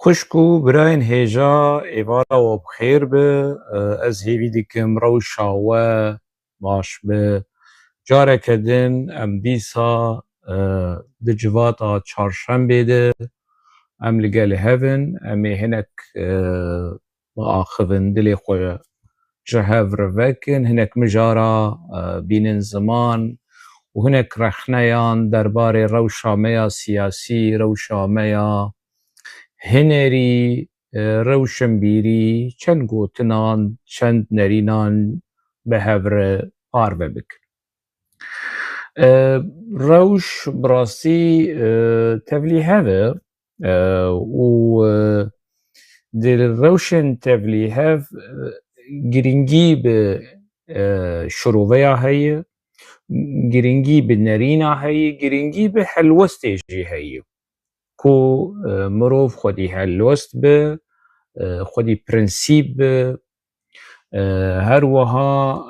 خوشکو براین هێژا ئێوارەوە بخێر بێ ئەس هێوی دیکم ڕەوشاوە باش بێ جارێکە din ئەم dîsa di civata çarşembê de em li gel hevin em ê hinek biaxivin dilê xwe ji hev rivekin hinek mijara bînin ziman û hinek rexneyan derbarê rewşa me ya siyasî rewşa me ya هنری روشنبیری چند گوتنان چند نرینان به هور پارو بکن روش براسی تبلیه و در روشن تبلیه گرینگی به شروعه هی گرینگی به نرینا هی گرینگی به حلوستیجی هی کو مروف خودی هلوست به خودی پرنسیب به هر وها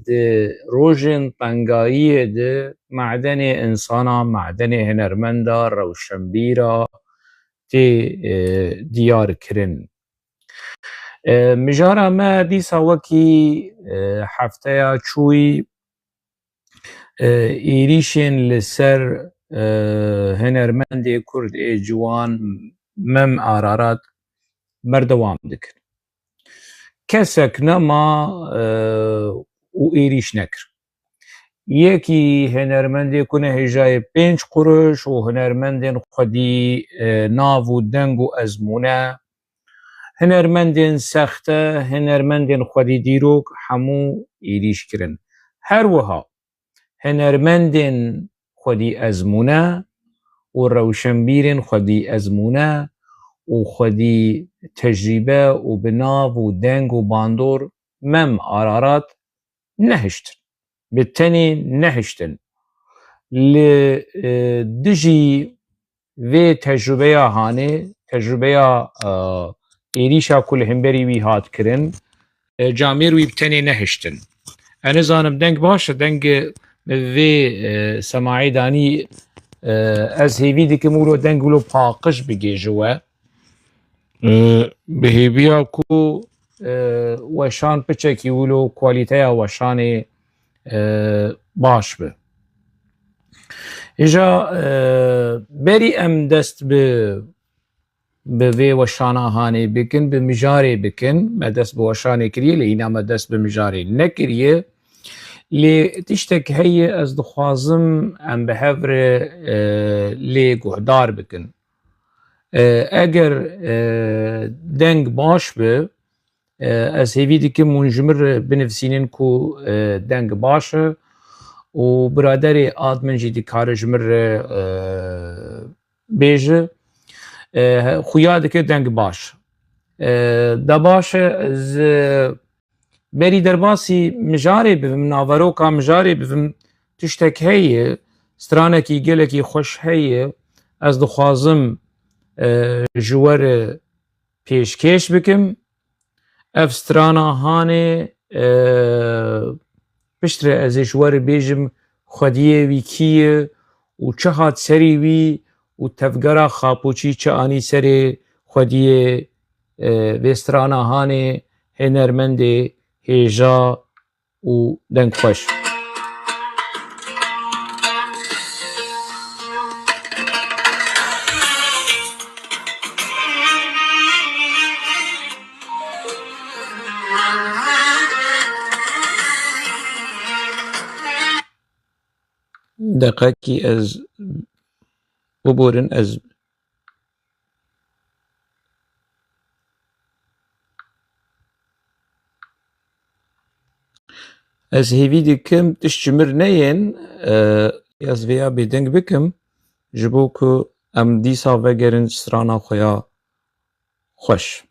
ده روژن تنگایی ده معدن انسانا معدن هنرمندا روشنبیرا تی دیار کرن مجارا ما دیسا وکی هفته چوی ایریشن لسر هنرمندی کرد جوان مم آرارات بردوام دکن کسک نما و ایریش نکر یکی هنرمندی کنه هجای 5 قرش و هنرمندین خودی ناو و دنگ و ازمونه هنرمندین سخته هنرمندین خودی دیروک همو ایریش کرن هر وها هنرمندین خودی ازمونه و روشنبیرین خودی ازمونه و خودی تجربه و بناو و دنگ و باندور مم آرارات نهشتن بالتاني نهشتن لدجي في تجربه هاني تجربه إيريشا كل همبري وي هات كرن جامير وي بتاني نهشتن أنا زانم دنگ باشه دنگ في سماعي داني از هیوی دیگه مولو دنگولو پاقش بگی جوا به هیویا کو وشان پچکی ولو کوالیتیا وشان باش به ایجا بری ام دست به وی وشانا هانی بکن به مجاری بکن ما دست به وشانی کریه لینا ما دست به مجاری نکریه لی تشتک هی از دخوازم ام به هفر لی گهدار بکن اگر دنگ باش به از هیوی دیگه منجمر بنفسینین کو دنگ باشه و برادری آدمن جدی کارجمر بیجه خویا دیگه دنگ باش دا باشه از بری درباسی مجاری بفهم ناوروکا مجاری بفهم تشتک هیه سترانکی گلکی خوش هیه از دخوازم جوار پیشکش بکم اف سترانا هانه پشتر از جوار بیجم خودیه وی کیه و چه هات سری وی و تفگرا خاپوچی چه آنی سری خودیه و سترانا هانه هنرمنده هیجا و دنگ خوش دقیقی از ببورن از هیوی دیکم تشمر نین از ویا بیدنگ بکم جبو که ام دیسا وگرن سرانا خویا خوش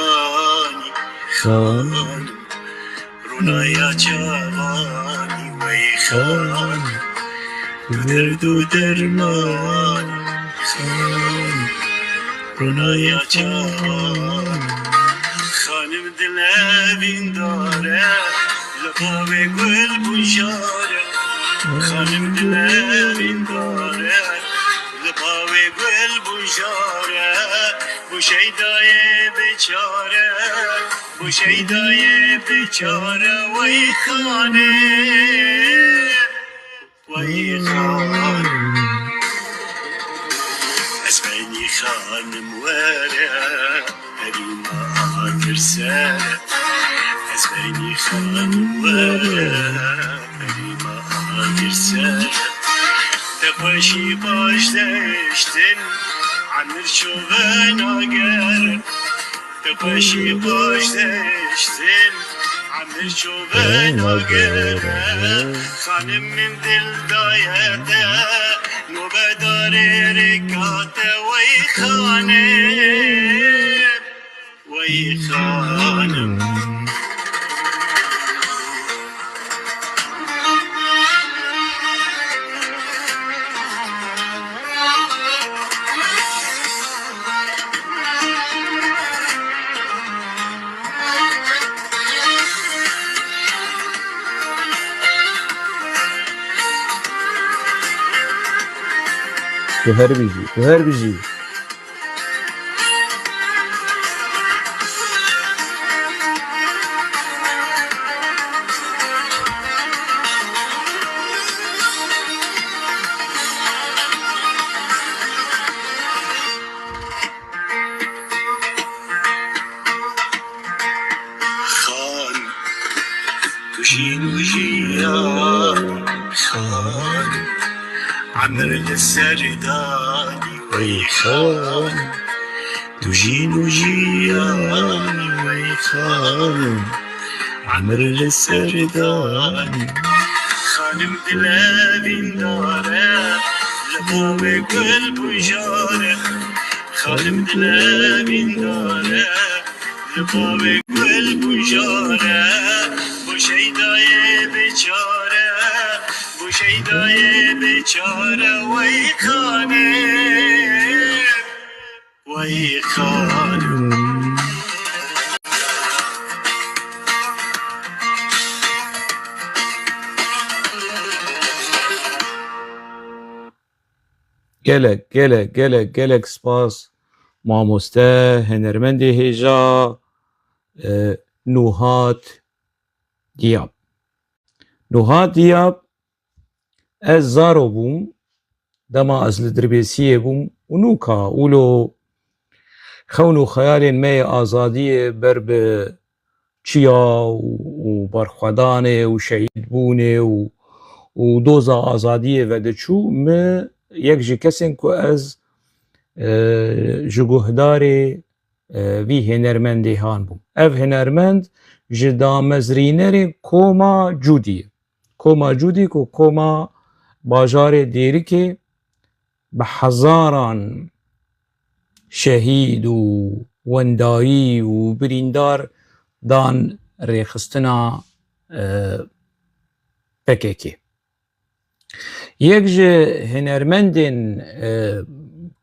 خانی خانم رونایا جوانی وی خانم تو درد و درمانی خانم رونایا جوانی خانم دلوین داره لباب گل بوشاره خانم دلوین داره لباب گل بوشاره بو شیدای بیچاره بو شیدای بیچاره وی خانه وی خانم اسمعینی خانم وره هریما آگر سره اسمعینی خانم وره هریما آگر سره تقوشی باش دشتن عمر شوغن آگر تقوشی باش دشتن عمر شوغن آگر خانم من دل دایده نوبدار رکات وی خانم وی خانم تو هر بیجی خان توشین وجیان خان عمر للسرداني ويخان توجين وجياني ويخان عمر للسرداني خانم دلابين داره لباب قلب وجاره خانم دلابين داره لباب قلب وجاره بو شیدای بیچاره بو شیدای بیچاره وی خانم وی خانم gelek spas mamoste هنرمند هجا نوحات دیاب نوحات دیاب از زارو بوم دما از لدربیسیه بوم و نوکا اولو خونو خیال می آزادی بر به چیا و برخودانه و شهید بونه و دوزا آزادیه و دچو می یک جی کسین که از جگوهدار وی هنرمندی هان بوم اف هنرمند جدا مزرینر کوما جودی که کوما باجار دیری که به هزاران شهید و وندایی و بریندار دان ریخستنا پککی یک جه هنرمندین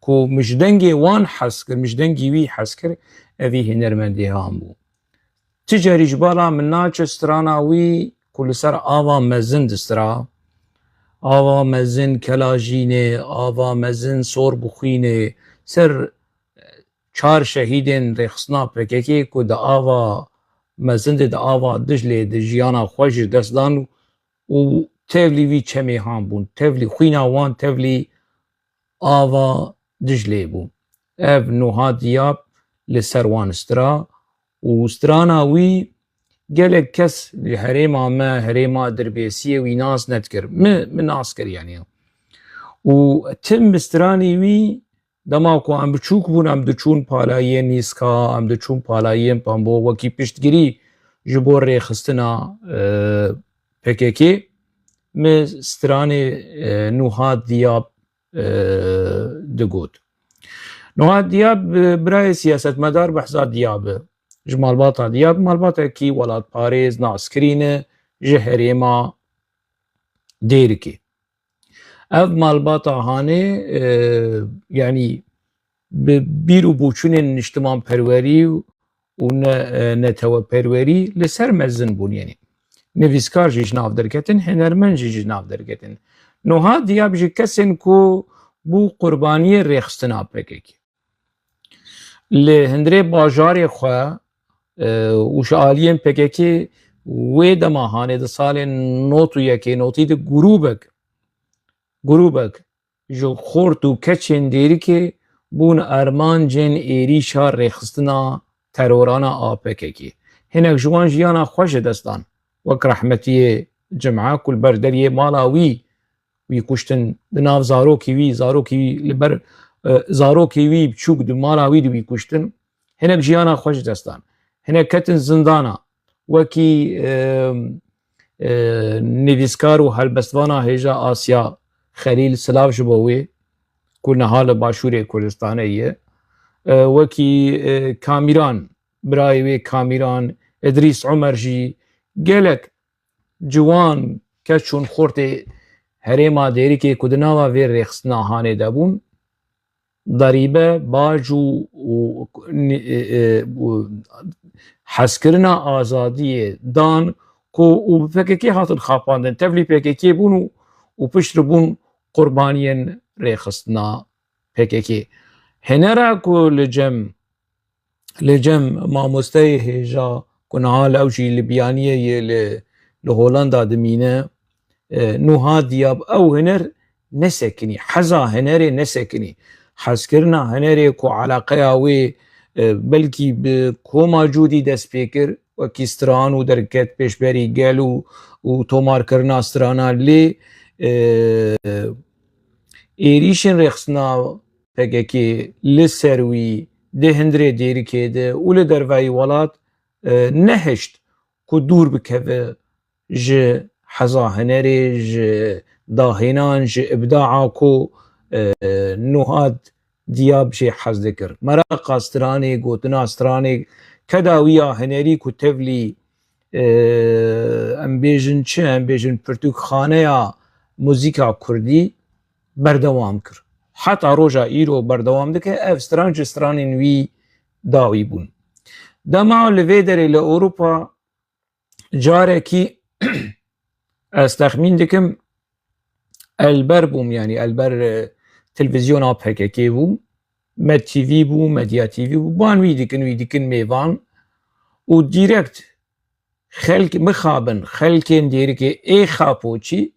که مجدنگی وان حس کر مجدنگی وی حس کر اوی هنرمندی هامو تجاری جبالا من ناچ استرانا وی کل سر آوا مزن دسترا آوا مزن کلاجینه آوا مزن سور بخینه سر چار شهیدین ریخستنا پککی که دا آوا مزن دا آوا دجله دا جیانا خوش دست دان و تevلی وی چمی هام بون تevلی خوینا وان تevلی آوا دجله بون اف نوحات دیاب لسر وان استرا و استرانا وی گلک کس لحریما ما حریما دربیسیه وی ناس ندکر من ناس کر یعنی و تم استرانی وی دما کو ام بچوک بون ام دچون پالایین نیسکا ام دچون پالایین پامبو وکی پشتگیری جبور ریخستنا پککی می سترانی نوحات دیاب دگود نوحات دیاب برای سیاست مدار بحثات دیابه ji malbata Diyab malbatekî welatparêz naskirîn e ji herêma Dêrikê. Ev malbata Hanê yanî bi bîr û bûçûnên niştimanperwerî û neteweperwerî li ser mezin bûn yanî. Nivîskar jî ji nav derketin, hunermend jî ji nav derketin. Niha Diyab ji kesên ku bû qurbaniyê rêxistina PKK. Li hundirê bajarê xwe û ji aliyên PKK wê dema Hanê di salên not û yekê notî de grûbek ji xort û keçên Dêrikê bûn ermancên êrîşa rêxistina terorana a PKK. Hinek ji wan jiyana xwe ji dest dan. Wek Rehmetiyê Cim'a ku li ber deriyê mala wî kuştin di nav zarokê wî li ber zarokê wî biçûk di mala wî de wî kuştin. Hinek jiyana xwe ji dest dan. Hinek ketin zindana. Wekî nivîskar û helbestvana hêja Asya Xelîl silav ji bo wê ku niha li başûrê Kurdistanê ye. Wekî Kamîran birayê wê Kamîran, İdrîs Umer jî gelek ciwan kes çûn xortê herêma Dêrikê ku di nava vê rêxistina Hanê de bûn, derîbe baş û hezkirina azadiyê dan ku û PKK hatin xapandin. Tevlî PKK bûn û pişt bûn qurbaniyên rêxistina PKK. Hunera ku li cem mamosteyê hêja ku niha ew jî li biyaniyê yê li Holanda dimîne, niha Diyab ew huner nesekinî, heza hunerê nesekinî. Hezkirina hunerê ku alaqeya wê belkî bi Koma Cûdî dest pê kir, wekî stiran û derket pêşberî gel û tomarkirina stirana lê êrîşên rêxistina PKK li ser wî di hundirê Dêrikê de û li derveyî welat nehişt ku dûr bikeve ji heza hunerê, ji dahênan, ji ibdaa ku niha Diyab jê hez dikir. Meraqa stiranê, gotina stiranê, kedawiya hunerî ku tevlî em bêjin çi, em bêjin pirtûkxaneya muzîka Kurdî berdewam kir. Heta roja îro berdewam dike, ev stiran ji stiranên wî dawî bûn. Dema li vê derê li Ewropa carekî ez texmîn dikim elber bûm, yanî elber televizyona PKK bû, Med TV bû, Medya TV bû, ban wî dikin mêvan û dîrekt xelk mixabin xelkên Dêrikê ê xapoçî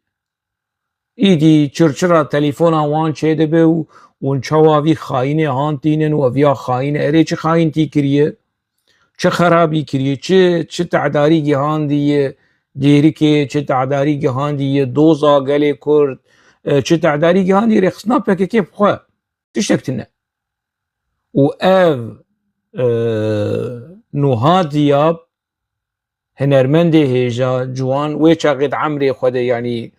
îdî çirçira telefona wan çêdibe û wan çawa vî xayînê hantînin û ev ya xayîn erê çi xayîntî kiriye, çi xerabî kiriye, çi te'darî gihandiye Dêrikê, çi te'darî gihandiye doza gelê Kurd, çi te'darî gihandiye rêxistina PKK bixwe. Tiştek tune. û ev niha Diyab hunermendê hêja ciwan wê çaxê di emrê xwe de yanî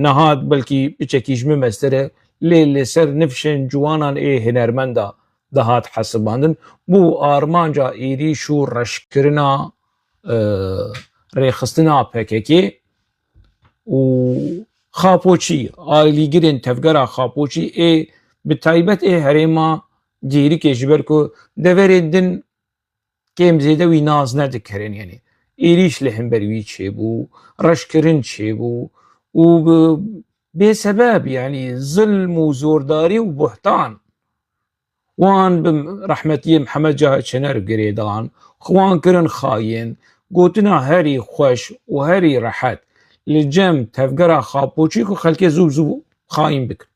niha belkî biçekî ji min mestere lê li ser nifşên ciwanan ê hunermend da dihat hesibandin. Bû armanca êrîş û reşkirina rêxistina PKK û xapoçî, alîgirên tevgera xapoçî ê bi taybet ê herêma Dêrikê ji ber ku deverê din kêm zêde wî naz nedikirin, yanî êrîş li hember wî çêbû, reşkirin çêbû û bêsebeb yanî zilm û zordarî û buhtan. Wan bi Rehmetiyê Mihemed Cahit Şener girê dan, wan kirin xayîn, gotina herî xweş û herî rehet li cem tevgera xapoçî ku xelkê zû zû xayîn bikin.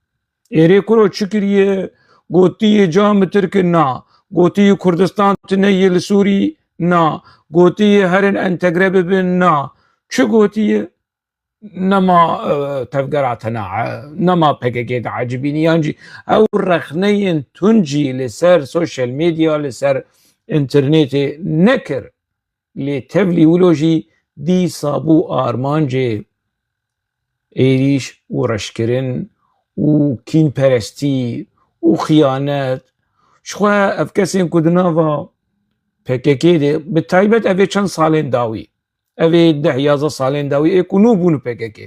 Êrê kuro çi kiriye? Gotiye cam Tirkin na, gotiye Kurdistan tuneyê li Sûrî na, gotiye herin entegre bibin na. Çi gotiye? Nema tevgera tenae, nema PKK de acibînî yan jî ew rexneyên tuncî li ser sosyal medya, li ser internetê nekir. Lê tevlî wilo jî dîsa bû armancê êrîş û reşkirin û kînperestî û xıyanet. Ji xwe ev kesên ku di nava PKK de بالتایبەت ئەvê çend salên dawî ئەvê 10-11 salên dawî ê ku nû bûn PKK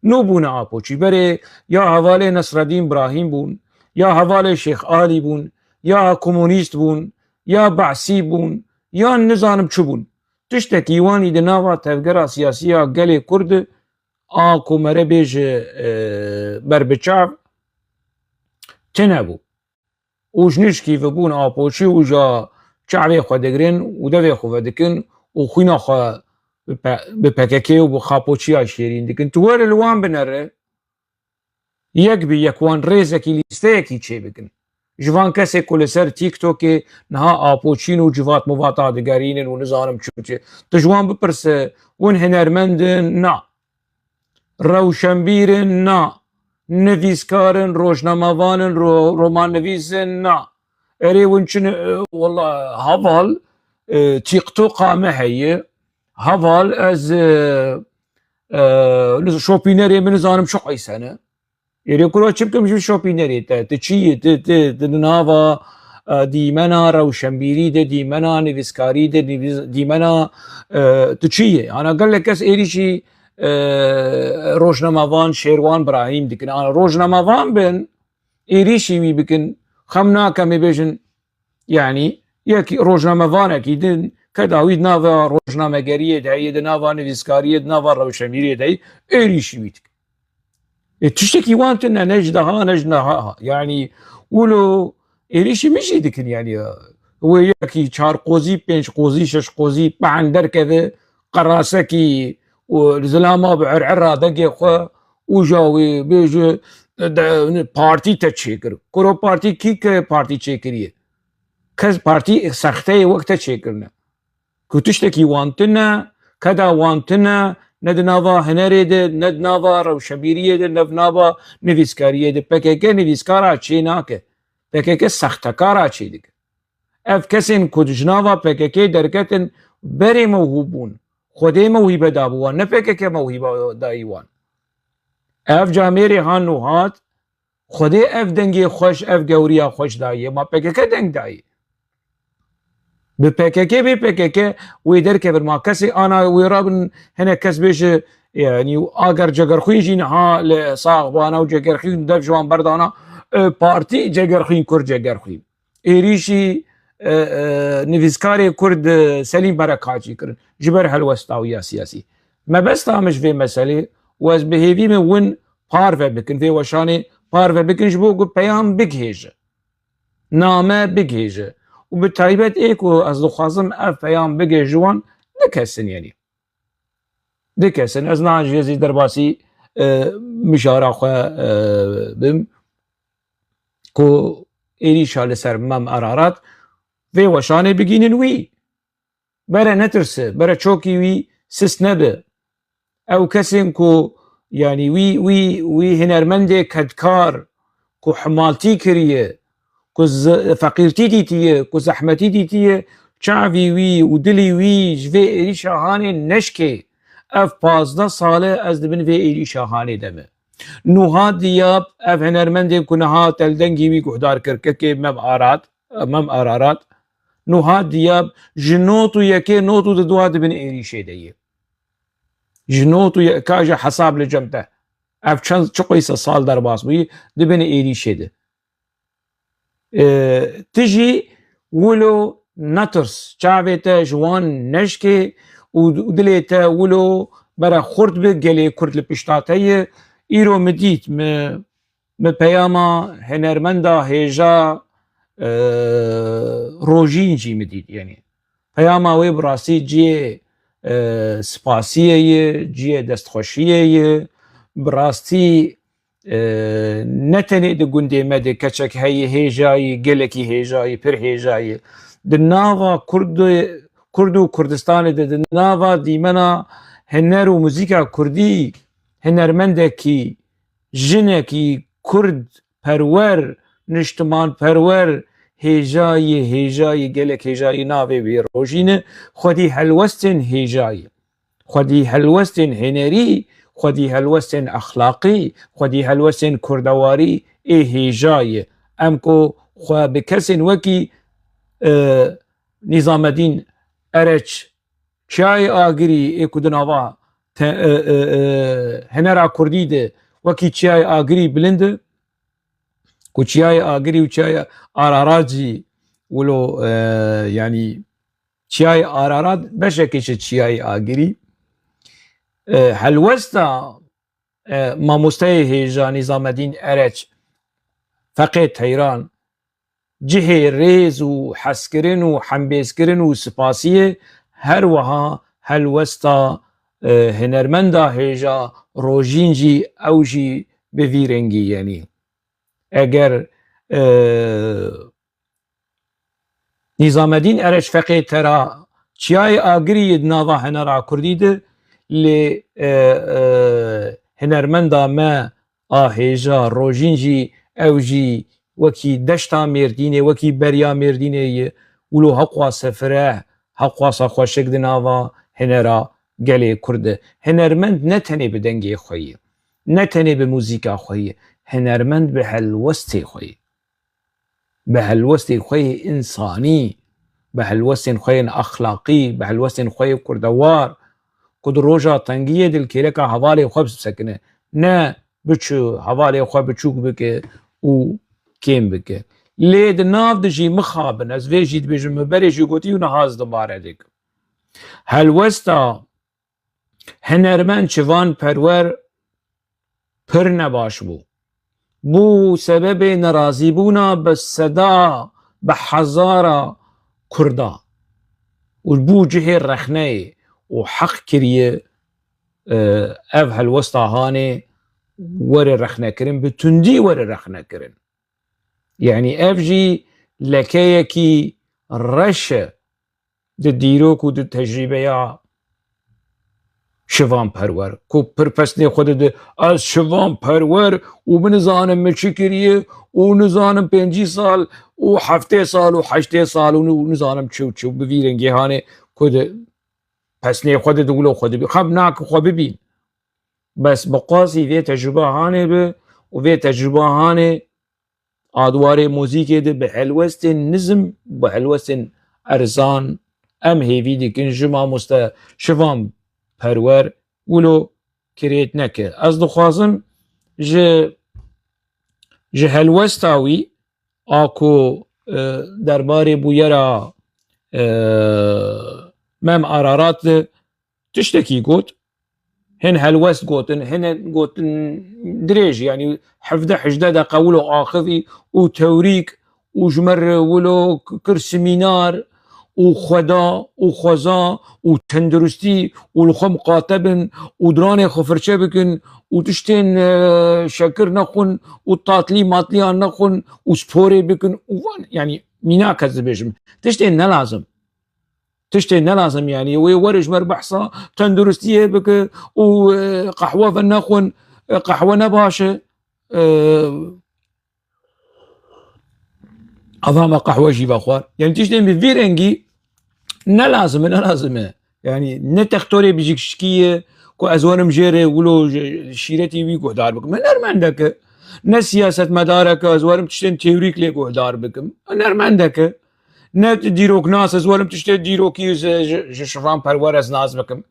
nû bûne apoçî berê ya hevalê Nesreddîn Birahîm bûn ya hevalê Şêx Alî bûn ya komûnîst bûn ya Be'sî bûn ya nizanim çi bûn tiştekî wanî di nava tevgera siyasî ya gelê Kurd a ku mere bêje berbiçav tune bû û ji nişkî vebûn apoçî û ja çavê xwe digirin û devê xwe vedikin û xwîna xwe bi PKK û bi xapoçiya şêrîn dikin tu were li wan binere yek bî yek wan rêzekî lîsteyekî çê bikin ji van kesê ku li ser TikTokê niha apoçîn û civat mivata digerînin û nizanim çi tu ji wan bipirse hûn hinermendin na rewşenbîrin na nivîskarin rojnamevanin romanivîsin na erê hûn çi walla heval TikToka me heye heval ez şopînerê min nizanim çi qeysene erê ku çi bikim ji şopînerê te tu çi yî di nava dîmena rewşenbîrî de dîmena nivîskarî de dîmena tu çi yî ana gelek kes êrîşî rojnamevan Şêrwan Birahîm dikin ana rojnamevan bin êrîşî wî bikin xem nakem ê bêjin yanî yekî rojnamevanekî din ke dawî di nava rojnamegeriyê de heye di nava nivîskariyê di nava rewşenbîriyê de heye êrîşî wî dikin tiştekî wan tune ne ji deha ne ji neha yanî wilo êrîşî min jî dikin yanî wê yekî çar qozî pênc qozî şeş qozî pehan derkeve qerasekî û zilama bi erera degê xwe û ja wê bêje partî te çêkir kuro partî kî partî çêkiriye kes partî sexteyê wek te çêkirine ku tiştekî wan tune keda wan tune ne di nava hinerê de ne di nava rewşenbîriyê de ne di nava nivîskariyê de PKK nivîskara çê nake PKK sextekara çê dike ev kesên ku ji nava PKK derketin berê mewhûb bûn xwedê mewhîbe dabû wan ne PKK mewhîbe dayî wan ev camêrê han û hat xwedê ev dengê xweş ev gewriya xweş daye ma PKK deng daye bi PKK bê PKK wê derkevin ma kesê ana wê rabin hinek kes bêje yanî ager cegerxwîn jî niha li saxbana û cegerxwîn dev ji wan berdana partî cegerxwîn Kurd cegerxwîn êrîşî nivîskarê Kurd Selîm Berekacî kirin ji ber helwestawiya siyasî mebesta min ji vê meselê û ez bi hêvî min win parve bikin vê weşanê parve bikin ji bo ku peyam bigihêje name bigihêje û bi taybet ê ku ez dixwazim ev peyam bigê ji wan dikesin yanî dikesin ez niha ji hêzî derbasî mijara xwe bim ku êrîşa li ser Mem Erarat vê weşanê bigînin wî bere netirse bere çokî wî sis nebe ew kesên ku yanî wî hinermendê kedkar ku himaltî kiriye ku feqîrtî dîtiye ku zehmetî dîtiye çavî wî û dilî wî ji vê êrîşa hanê neşkê ev 15 sale ez dibin vê êrîşa hanê de me Nuha Diyab ev hinermendê ku niha teldengî wî guhdar kir kekê Mem Erarat Nuha Diyab ji not û yekê not û di duwa dibin êrîşê de ye ji not û yeka ji hesab li cem te ev çend çi qîsa sal derbas bûyî dibin êrîşê de tu jî wilo netirs çavê te ji wan neşkê û dilê te wilo bere xurt bi gelê Kurd li pişta te ye îro min dît mi peyama hinermenda hêja rojîn jî min dît yanî peyama wê bi rastî ciyê spasiyê ye ciyê destxweşiyê ye bi rastî ne tenê di gundê me de keçek heye hêjayî gelekî hêjayî pir hêjayî di nava Kurd û Kurdistanê de di nava dîmena hiner û muzîka Kurdî hinermendekî jinekî Kurd perwer niştiman perwer hêjayî gelek hêjayî navê wê rojîne xwedî helwestên hêjayî xwedî helwestên hinerî xwedî helwestên exlaqî xwedî helwestên kurdewarî ê hêjayî em ku xwe bi kesên wekî Nizameddin Ereç çay agiri ekudunava henera Kurdî de wekî çay agirî bilind ku çay agirî û çay ararat jî wilo yani çay ararat beşekê ji çiyayê agirî helwesta mamosteyê hêja Nizameddin Ereç feqê Teyran cihê rêz û heskirin û hembêzkirin û spasiyê her wiha helwesta hunermenda hêja rojîn jî ew jî bi vî rengî yenî eger Nizameddin Ereç feqê tera çiyayê agirî di nava henera Kurdî de lê hunermenda me a hêja rojîn jî ew jî wekî deşta Mêrdînê wekî beriya Mêrdînê ye wilo heqwase fireh heqwasa xweşik di nava hunera gelê Kurd e hunermend ne tenê bi dengê xwe ye ne tenê bi mûzîka xwe ye hunermend bi helwestê xwe ye bi helwestê xwe yê însanî bi helwestên xwe yên exlaqî bi helwestên xwe yê kurdewar ku di roja tengiyê dilkêreka hevalê xwe bisekine ne biçû hevalê xwe biçûk bike û kêm bike lê di nav de jî mixabin ez vê jî dibêjim min berê jî gotî û niha ez dibare dikim helwesta hunermend civan perwer pir nebaş bû bû sebebê nerazîbûna bi seda bi hezara Kurda û bû cihê rexneyê û heq kiriye ev helwesta hanê were rexnekirin bi tundî were rexnekirin yani ev jî lekeyekî reş e di dîrok û di tecrîbeya şivan perwer ku pir pesnê xwe dide ez şivan perwer û binizanim min çi kiriye û nizanim pêncî sal û heftê sal û heştê sal û nizanim çi û çi û bi vî rengî hanê ku di pesnê xwe dide wilo xwe dibî xeb nake xwe bibîn bes bi qasî vê tecrüba hanê bi û vê tecrüba hanê a dwarê mûzîkê de bi helwestên nizm bi helwestên erzan em hêvî dikin ji mamoste şivan perwer wilo kirêt neke ez dixwazim ji helwesta wî a ku derbarê bûyera mem Ararat de tiştekî got hin helwest gotin hin gotin dirêj yani hevde hejde deqe wilo axivî û tewrîk û ji me re wilo kir semînar û xweda û xweza û tenduristî û li xwe miqatebin û diranê xwe firçe bikin û tiştên şekir nexwin û tatlî matliyan nexwin û sporê bikin û van yani mînak ez dibêjim tiştên nelazim tiştên nelazim yani wê were ji ber behsa tenduristiyê bike û qehwe ve nexwin qehwe ne baş e ava me qehwe jî vexwar yani tiştên bi vî rengî nelazim e nelazim e yani ne textorê bijîşkî ye ku ez werim jêrê wilo şîretî wî guhdar bikim hunermendek e ne siyasetmedarek e ez werim tiştên têwrîk lê guhdar bikim hunermendek e ne dîroknas ez werim tiştê dîrokî ji şivan perwer ez naz bikim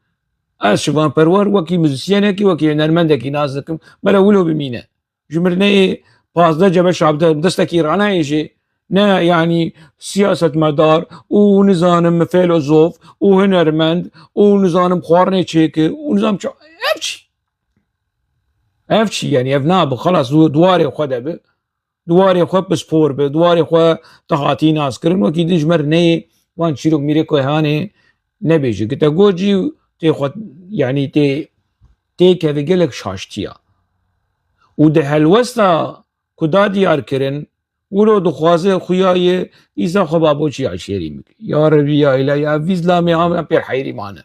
ez şivan perwer wekî muzîsyenekî wekî hunermendekî naz dikim bele wilo bimîne ji mirineyê pazde cebe şabde destekî raneyê jî ne yani siyasetmedar û nizanim filozof û hunermend û nizanim xwarinê çêke û nizam ev çi yani ev nabe xelas dwarê xwe de bi dwarê xwe bi spor bi dwarê xwe te hatî nazkirin wekî din ji me neyê wan çîrok mîrek hanê nebêje ki te got jî tê xwe yani tê kevê gelek şaştiya û di helwesta ku da diyar kirin wilo dixwaze xuyayê îsa xwe baboçî eşêrî bike ya Rebî ya îlahi ev vî zilamê am pêr heyrî mane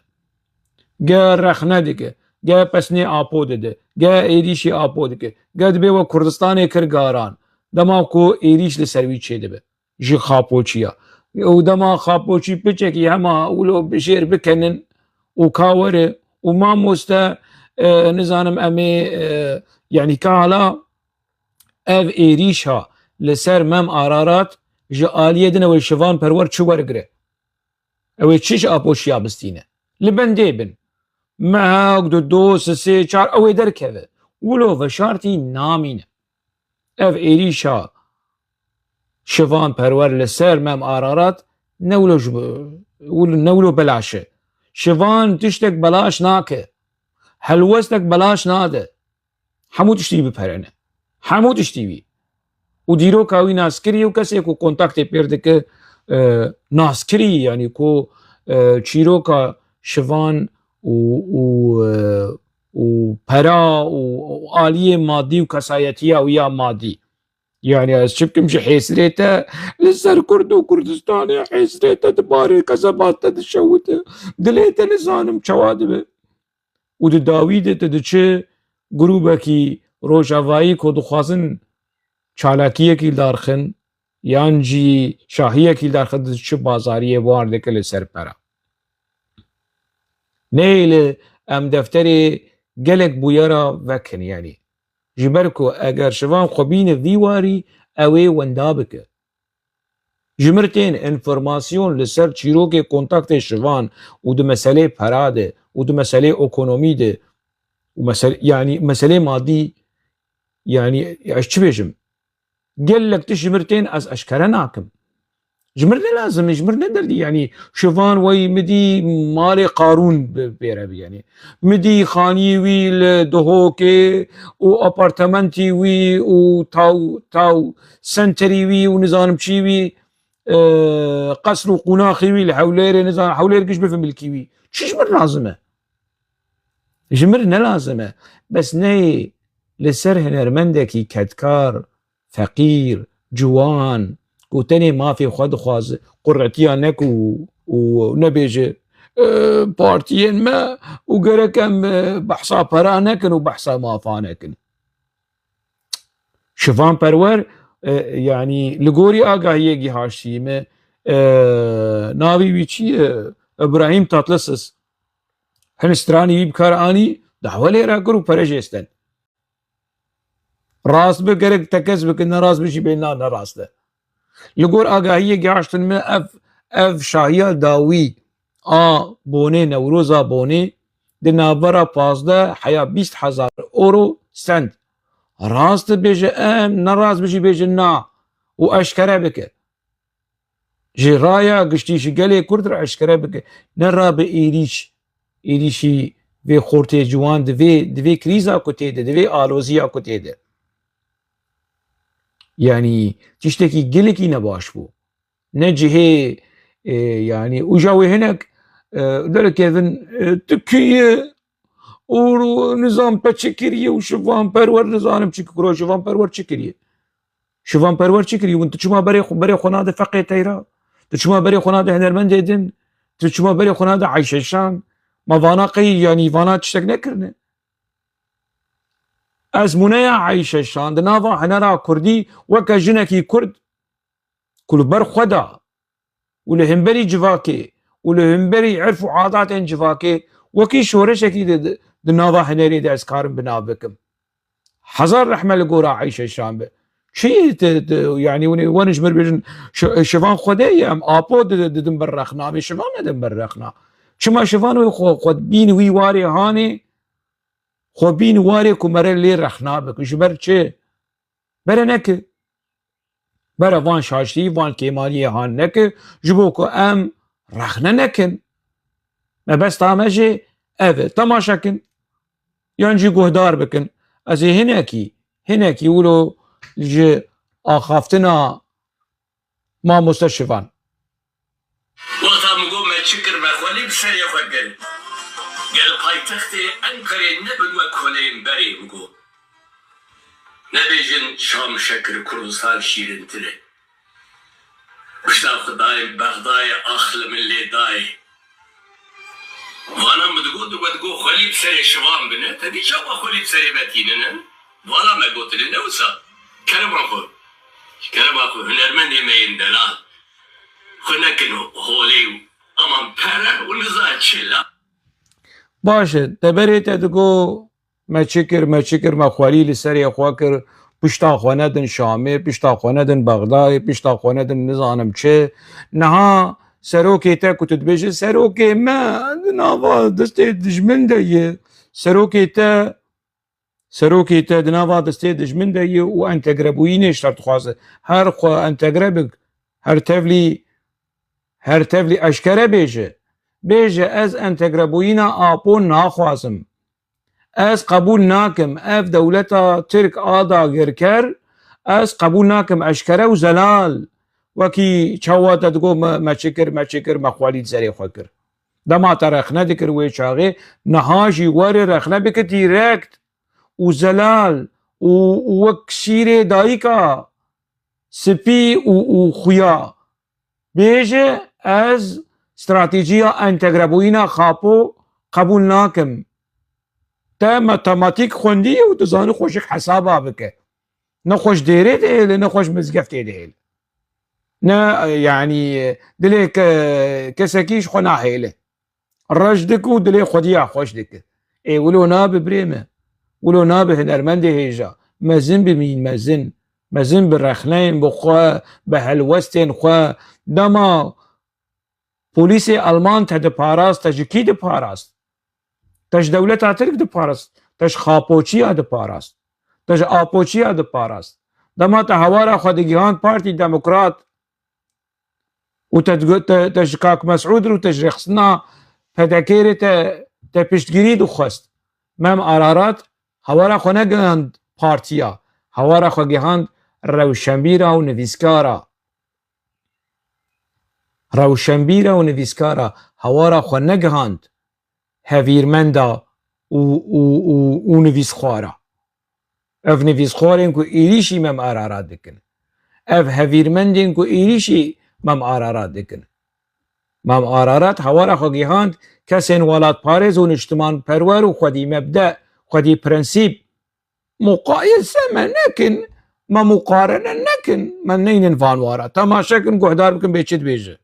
ge rexne dike ge pesnê apo dide ge êrîşê apo dike ge dibe we Kurdistanê kir garan dema ku êrîş li ser wî çê dibe ji xapoçiya û dema xapoçî piçekî hema wilo bijêr bikenin û ka were û mamoste nizanim em ê yani ka hala ev êrîşa li ser mem Ararat ji aliyê din ew şivan perwer çi wergire اوی چیش آپوشیا بستینه لبنده بن مهاک دو سه چار اوی درکوه ولو و شارتی نامینه اف ایریشا شوان پرور لسر مم آرارات نولو بلاشه شوان تشتك بلاش ناكه هلوستك بلاش ناده همو تشتي بپرنه همو تشتي بي و ديرو كاوي ناسكري و كسي كو كونتاكتي پيردك ناسكري يعني كو چيروكا شوان و پرا و آلية مادي و كسايتية ويا مادي يعني از شبكم حيسريته لسر كرد و كردستاني حيسريته دباري كسباته دشوته دليته نزانم چوادبه و ده داويده ده چه گروبكي روشاوایی کو دخوازن چالاکیه کی دارخن یان جی شاهیه کی دارخن ده چه بازاریه وارده که لسر پرا نیل ام دفتری گلک بویرا وکن يعني جبركو اگر شوان خوبين ذيواري اوي وندابك جمرتين انفرماسيون لسر چيروكي كونتاكت شوان و دو مسألة پراده و دو مسألة اكونومي ده و مسألة يعني مسألة مادي يعني اش بيجم قال لك تجمرتين از اشكره ناكم جمرنا لازم جمرنا دردي يعني شوفان وي مدي مالي قارون بيربي يعني مدي خاني وي لدهوكي و ابارتمنتي وي و تاو سنتري وي و نظام شي وي قصر وقناخي وي الحوليري نظام حوليري كش بفهم الكيوي شو جمر لازمه جمرنا لازمه بس ني لسر هنرمندكي كدكار فقير جوان وتاني ما في خد خواز قرعتيا نك و نبيج بارتيين ما وقركم بحصا برا نكن وبحصا ما فانكن شفان برور يعني لغوري آقاهية جي هاشيمة ناوي ويشي ابراهيم تاتلسس هنستراني بكار آني دعوالي راكرو برجيستن راس بكرك تكس بكن راس بشي بينا نراس ده لگور آگاهی گاشتن میں اف شاهیا داوی بونه نوروزا بونه ده نابرا 15 حیا 20,000 اورو سنت راست بیجه نراست بیجه بیجه نا و اشکره بکه جی رایا گشتیش گلی کرد را اشکره بکه نرا به ایریشی وی خورته جوان دوی کریزا کتی ده دوی آلوزیا کتی ده يعني تشتكي جلكي نباش بو نجهي يعني وجاوي هناك دلك كيفن تكية ونظام بتشكرية وشوفان برور نظام بتشكرو شوفان برور تشكرية شوفان برور تشكرية وانت شو ما بري خناده فقيه تيرا شو ما بري خناده هنرمند دين شو ما بري خناده عايشة شان ما فاناقي يعني فانا تشتك نكرنه از منايا عايشة شان دنافا هنرا كردي وكا جنكي كرد كل بر خدا ولهمبري جفاكي ولهمبري عرفوا عادات جفاكي وكي شورشكي دنافا هنري دا اسكارن بنابكم حزر رحمة لقورا عايشة شان شي يعني ونجمر بيجن شفان خدايا ام ابو ددن برخنا بشفان ندن برخنا شما شفان خد بين وي واري هاني خوبين واري كمرة لي رخنا بك جبر چه بره نك بره وان شاشتي وان كيمالي هان نك جبوكو ام رخنا نكن ما بس تامجي اذا تماشاكن ينجي قهدار بكن ازي هناكي يقولوا جي اخافتنا ما مستشفان وقتا مقوم ما تشكر ما خولي بسري خوكل قال پایتخت انقره نبود و کنیم بریم گو نبیجن شام شکر کروسال شیرین تره بشتا خدای بغدای اخل من لیدای وانا مدگو خلی بسری شوام بنه تدی شاوا خلی بسری بتینن وانا ما قلت لنوسا کرم آخو هنرمن یمین دلال خنکن هولی امان پرر و نزا چلا باشه دبرت دگو ما چکر ما خوالی لسری خواکر پشتا خواندن شامه پشتا خواندن بغداد پشتا خواندن نزانم چه نها سەرۆکێ تا کو دبێژە سەرۆکێ me nava destê dijmin de ye serokê te di nava destê dijmin de ye û entegrebûyînê şert dixwaze her xwe entegre bik her tevlî eşkere bêje ez entegrebûyîna Apo naxwazim ez qebûl nakim ev dewleta Tirk a dagirker ez qebûl nakim eşkere û zelal wekî çawa te digot me çi kir me xwelî zerê xwe kir dema te rexne dikir wê çaxê niha jî werê rexne bike dîrekt û zelal û wek şîrê dayîka spî û xuya bêje ez stratêjîya entegrebûyîna Xapo qebûl nakim te matematîk xwendî û dizanî xweşik hesaba bike nexweş dêrê dihêle nexweş mizgeftê dihêle ne yanî dilê kesekî ji xwe nahêle rej dik û dilê xwediya xweş dike wilo nabe birê me wilo nabe hunermendê hêja mezin bimîn mezin bi rexneyên bi xwe bi helwestên xwe dema polîsê Alman te diparast te ji kî diparast te ji dewleta Tirk diparast te ji Xapoçiya diparast te ji Apoçiya diparast dema te hewara xwe digihand Partî Demokrat û te ji Kak Mesûd û te ji rêxistina pedekêrê te piştgirî dixwest mem Ararat hewara xwe negihand partiya hewara xwe gihand rewşenbîra û nivîskara hewara xwe negihand hevîrmenda û nivîsxwara ev nivîsxwarên ku êrîşî mem Ararat dikin ev hevîrmendên ku êrîşî mem Ararat dikin mem Ararat hewara xwe gihand kesên welatparêz û niştimanperwer û xwedî mebde xwedî prensîp muqayese me nekin me muqarene nekin me neynin vanwara temaşe kin guhdar bikin bê çi dibêje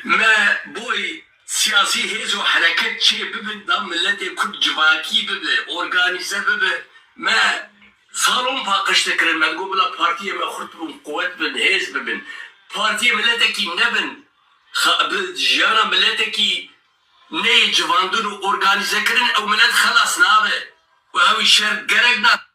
me boy siyasî hêz û hereket çê bibin da milletê Kurd civakî bibe organize bibe me salon paqij dikirin me digot bila partiyê me xurt bûn quwet bin hêz bibin partiyê milletekî nebin bi jiyana milletekî neyê civandin û organize kirin ew millet xelas nabe û ew î şer gerek na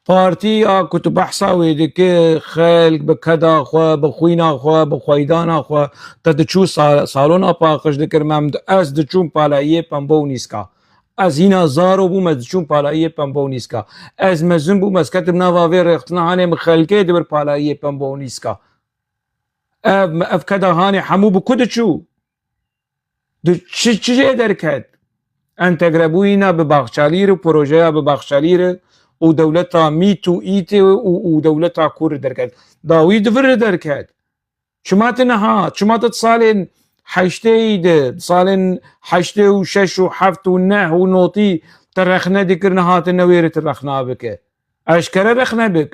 Partiya ku tu behsa wê dikê xelk bi keda xwe bi xwîna xwe bi xweydana xwe te diçû salona paqij dikir mem ez diçûm palayiyê pembe û nîska ez hîna zaro bûm ez diçûm palayiyê pembe û nîska ez mezin bûm ez ketim nava vê rêxistina hanê min xelkê dibir palayiyê pembe û nîska ev keda hanê hemû bi ku diçû çi jê derket entegrebûyîna bi baxçalîr û projeya bi baxçalîr û dewleta mît û îtê û dewleta Kur derket dawî divir derket çima te niha çima te salên heşteyî de salên heştê û şeş û heft û neh û notî te rexne dikir niha te newêrê te rexna bike eşkere rexne bik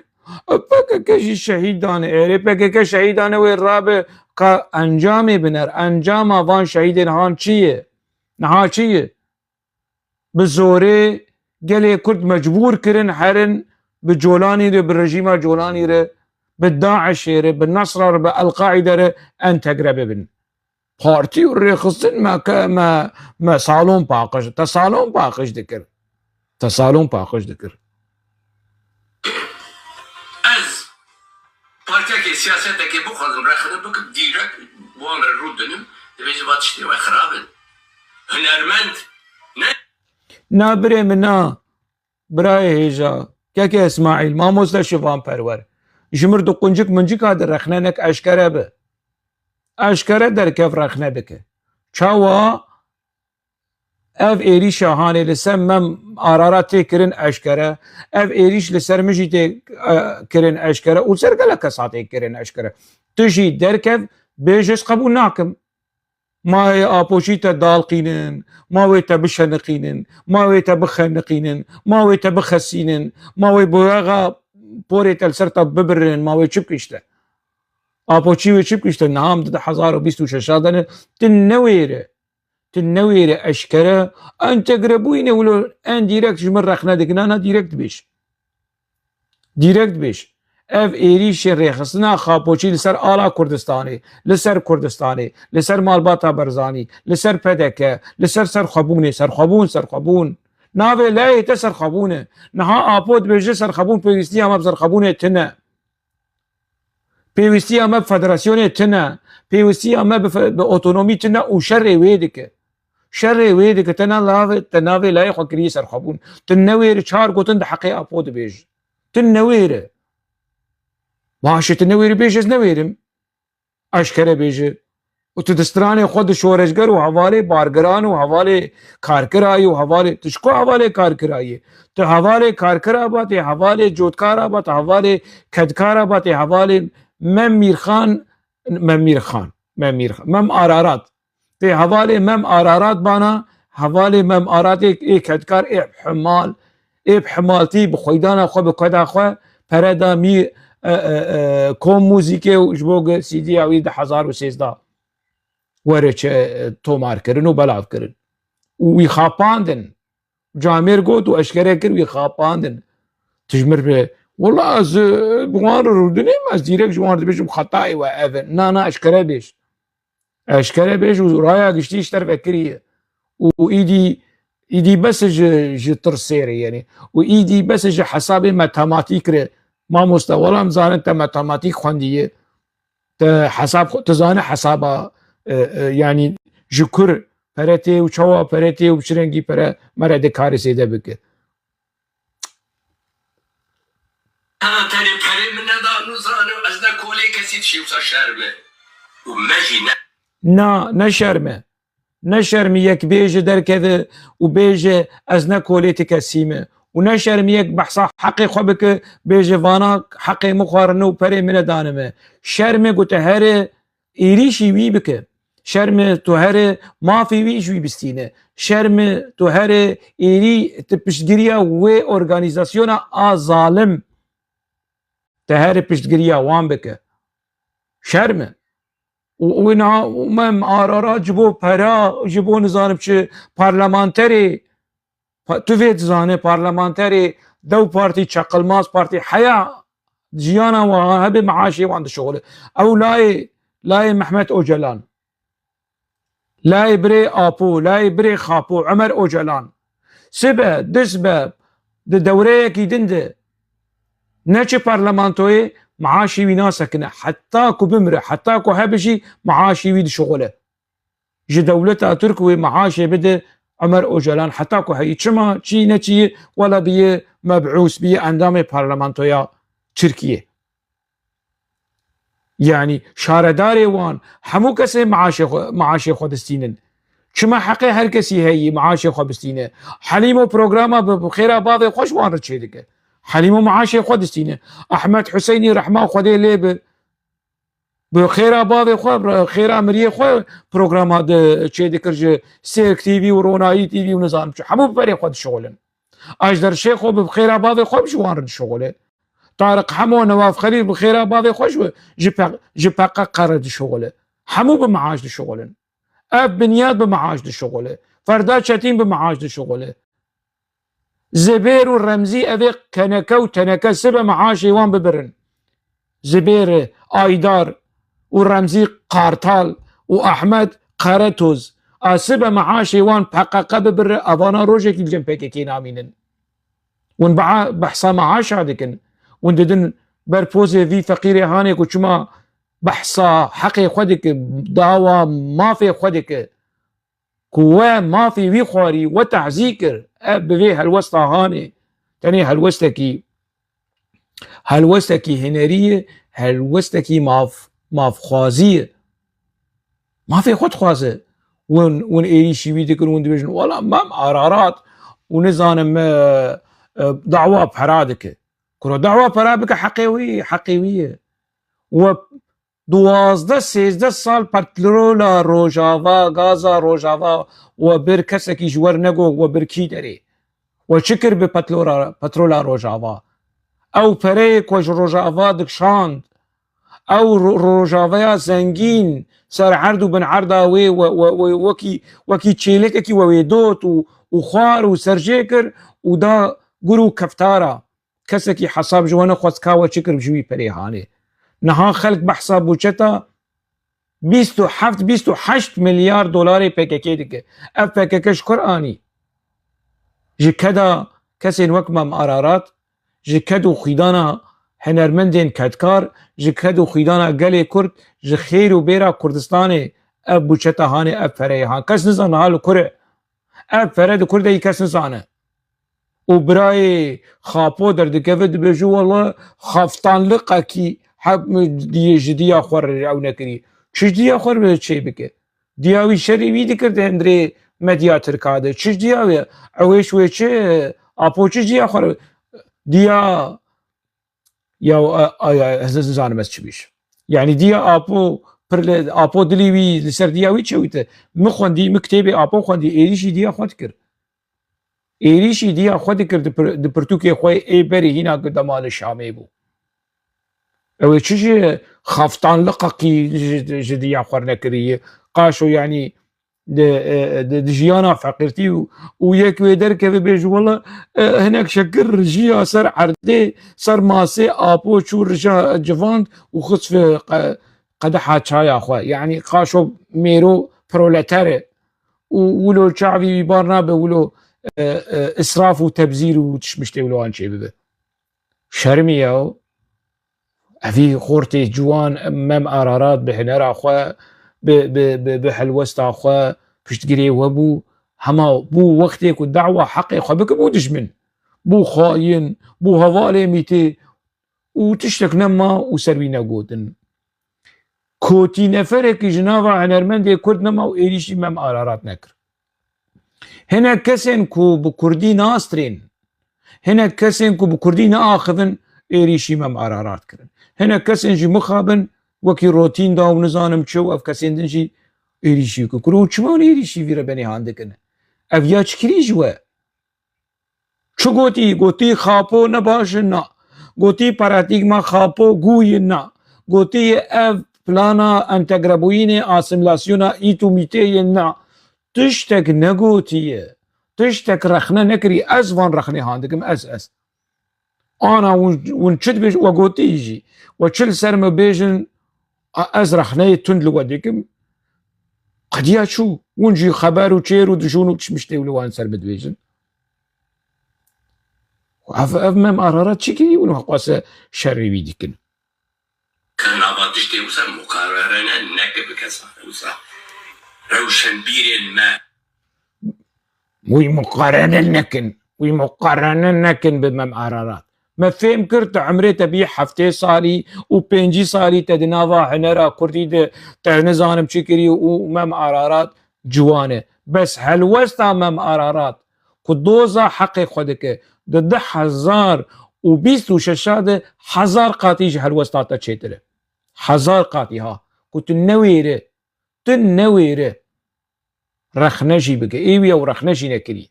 PKK jî şehîd dane êrê PKK şehîd dane wê rabe ka encamê biner encama van şehîdên han çi ye niha çi ye bi zorê gelê Kurd mecbûr kirin herin bi Colanî re bi rejîma Colanî re bi Daişê re bi Nesra re bi Elqaîde re entegre bibin partî û rêxistin me salon paqij te salon paqij dikir ez partiyekê siyasetekê bixwazim rexne bikim dîrek wan re rû dinim dibêje va tiştê we xirabin hunermend na birê min na birayê hêja keke İsmaîl mamoste şivanperwer ji mir du quncik mincika di rexnenek eşkere bi eşkere derkev rexne dike çawa ev êrîşa hanê li ser mem Ararat tê kirin eşkere ev êrîş li ser min jî tê kirin eşkere û ser gelek kesa tê kirin eşkere tu jî derkev bêje ez qebûl nakim ماوێ ئاپۆشی te dalqînin mاوێ te bişeniqînin mاوێ te bixeniqînin mاوێ te bixesînin mاوێ boyaxa porê te li ser te bibirin mاوێ çi bikişte ئاپۆچی wê çi bikişte niham di 2026 de tu newêre eşkere entegrebûyînê wilo en dîrekt ji min rexne dikin ana dîrekt dibêj اف ایریش ریخستنا خاپوچی لسر آلا کردستانی لسر کردستانی لسر مالباتا برزانی لسر پدکه لسر سرخبونی سرخبون ناوی لای تا سرخبونه نها آپود بجه سرخبون پیوستی اما بسرخبونه تنه پیوستی اما بفدراسیون تنه پیوستی اما به اتونومی تنه و شر ویدکه تناوی لای خوکری سرخبون تنویر چار گوتن ده حقی آپود بجه تنویره ماشي تنوير بيش از نويرم اشكره بيجي وتدستراني خود شورشگر و حواله بارگران و حواله کارکرایی و حواله تشکو حواله کارکرایی تو حواله کارکرا بات حواله جودکارا بات حواله کدکارا بات حواله مم آرارات ته حواله مم آرارات بانا حواله مم آرات ایک کدکار ایب حمالتی بخویدانا خو بکدا خو پردا می کوم موزیکه و جبوگ سی دی اوی 1013 وره چه تومار کرن و بلاف کرن و وی خاپاندن جامیر گوت و اشکره کر وی خاپاندن تجمر به والله از بوان رو دنیم از دیرک جوان رو بشم خطایی و اوه نه اشکره بیش و رایا گشتیش طرف اکریه و ایدی بس جه ترسیره یعنی و ایدی بس جه حساب متماتیک ره ما مستوالم زانه تا متماتیک خوندیه تا حساب تزانه حسابا yani jükur perete u çava perete u çrengi pere merede karisi de bike. أنا تاني بخير من هذا نزرانه أزنا كولي كسيت شيء وصار شرمه وماشي نه شرمه یک بیجه در کده و بیجه از نه کولی تکسیمه و نه شرمه یک بحثا حقی خواه که بیجه وانا حقی مخوارنه و پره من دانمه شرمه گوته هر ایریشی وی بکه شرم تو هر مافی وی جوی بستینه شرم تو هر ایری تپشتگیریا و ارگانیزاسیون ظالم ته هر پشتگیریا وان بکه شرمه و اینا مم آرارا جبو پرا جبو نزانم چه پارلمانتری تو وید زانه پارلمانتری دو پارتی چقلماز پارتی حیا جیانا و هبه معاشی وان شغله او لای محمد اوجلان لاي بري آپو لاي بري خاپو عمر اوجلان سبه دسبه ده دوره کی دنده نچه پارلمانتوی معاشی وی ناسکنه حتی کو بمره حتی کو هبشی معاشی وی شغله جه دولتا تركوي معاشي بده عمر اوجلان حتى کو هي چما چی نچی ولا بيه مبعوث بيه اندام پارلمانتويا تركيا يعني شارداري وان همو کسی معاش خود استینن چما حقی هر کسی هی معاش خود استینه حلیم پروگراما بخیر آباد خوش وان رچه دیگه حلیم معاش خود استینه احمد حسینی رحمه خودی لیب بخیر آباد خود خیر امریه خود پروگراما ده چه دیگر سیرک تیوی و رونایی تیوی و نظام چه همو بری خود شغلن اجدر شیخ خود بخیر آباد خود شوان شغله طارق حمو نواف خليل بخير آباد خوش جبقى قرد شغله حمو بمعاش شغلن اب بنياد بمعاش شغله فرداد شتين بمعاش شغله زبير والرمزي ابي كنكا وتنكا سبا معاش يوان ببرن زبير ايدار والرمزي قارتال واحمد قرتوز اسبا معاش يوان بحقق ببر ابانا روجك الجنبك كي نامينن ون بحصا معاش هذيكن ونددن برپوزه وی فقیر هانه کو چما بحثا حق خودک دعوا ما في خودک كوا ما في وی خواري وتعذيكر بوي هالوسطه هانه تاني هالوستكي هنريه هالوستكي ماف خوازيه ما في خود خوازه ون ايري شوي دكن ون دبجن ولا مام عرارات ونزانم دعوا بحرادك كرو دعوة برابك حقيوية و 12-13 سال پترولا روجاوا غازا روجاوا و بر کسکی جور نگو و بر کی داری و چکر به پترولا روجاوا او پره کج روجاوا دکشاند او روجاوا زنگین سر عرض و بن عرضاوی و وکی چیلک کی و ویدوت و خوار و سرجیکر و دا گرو کفتارا كسكي حساب جوانا خوزكاوة شكر بجوي بريهاني نها خلق بحساب بوچتا 27-28 مليار دولار PKK ديك اف PKK قرآني جي كدا كسين وكما مقرارات جي كدو خيدانا هنرمندين كدكار جي كدو خيدانا قلي كرد جي خير وبيرا كردستاني اف بوچتا هاني اف فريهان كس نزان هالو كره اف فرد كرده كس نزانه وبراي خاپو در دكفد بجو والله خافتان لقاكي حب دي جديا خور او نكري چش ديا خور به چي بك دياوي شري وي دكرد هندري مديا تركاده چش ديا اويش وچ اپو چش ديا خور ديا يا زان بس چبيش يعني ديا اپو دليوي لسر دياوي چويته مخوندي مكتبي اپو خوندي ايريشي ديا خود كر ایریشی دیا خود کرد د پرتوکی خوی ای بری هینا قدمال شامی بو او چیزی خفتان لقاقی جدیا خور نکریه قاشو يعني د جيانا فقرتي وياك ويدر كيف بيجي والله هناك شكر جيا صار عردي صار ماسي ابو شو رجا جفاند وخص في قدحة شاي اخوي يعني قاشو ميرو بروليتاري ولو شعبي بارنابه ولو اسراف وتبذير وتشمشتي ولو انشي ببه شرمية في خورتي جوان مم قرارات بحنر اخوا بحلوست اخوا بشتقري وبو هما بو وقتك والدعوة حقي اخوا بك بو دجمن بو خاين بو هوالي ميتي وتشتك نما وسروينا قوتن كوتي نفرك جنابا عنرمندي كرد نما وإيريشي مم قرارات نكر هنا كسن كو بكردي ناسترين هنا كسن كو بكردي ناخذن إيريشي مم قرارات كرن هنا كسن جي مخابن وكي روتين دا ونزانم شو اف كسن دنجي إيريشي كرو چمون إيريشي في ربني هاندكن اف يا چكري جوا چو گوتي خاپو نباشن نا گوتي پاراتيگما خاپو گوي نا گوتي اف پلانا انتگرابوين اسيملاسيونا ايتو ميتي نا تشتك نگوتيه تشتك رخنه نكري از وان رخنه هاندكم از انا ونشد بيج وقوتي يجي وشل سرم بيجن از رخنه تند لوديكم قد يا شو ونجي خبر وشير ودجون وتشمشتي ولوان سر بدويجن وعف مم قرارات شكي ونقاس شري بيدكن كان عبادشتي وسا مقارنة نكب كسا وسا روشن بير الماء وي مقارنة نكن بمم قرارات ما فهم كرت عمري تبي حفتي صالي وبنجي صالي تدنافا حنرا كردي تنزانم شكري ومم قرارات جوانه بس هالوستا مم قرارات كدوزا حقي خودك ضد 1026 1000 قاتيج هالوستا تشيتله 1000 قاتي ها كنت تنويره رخنجي بك ايويا ورخنجي نكري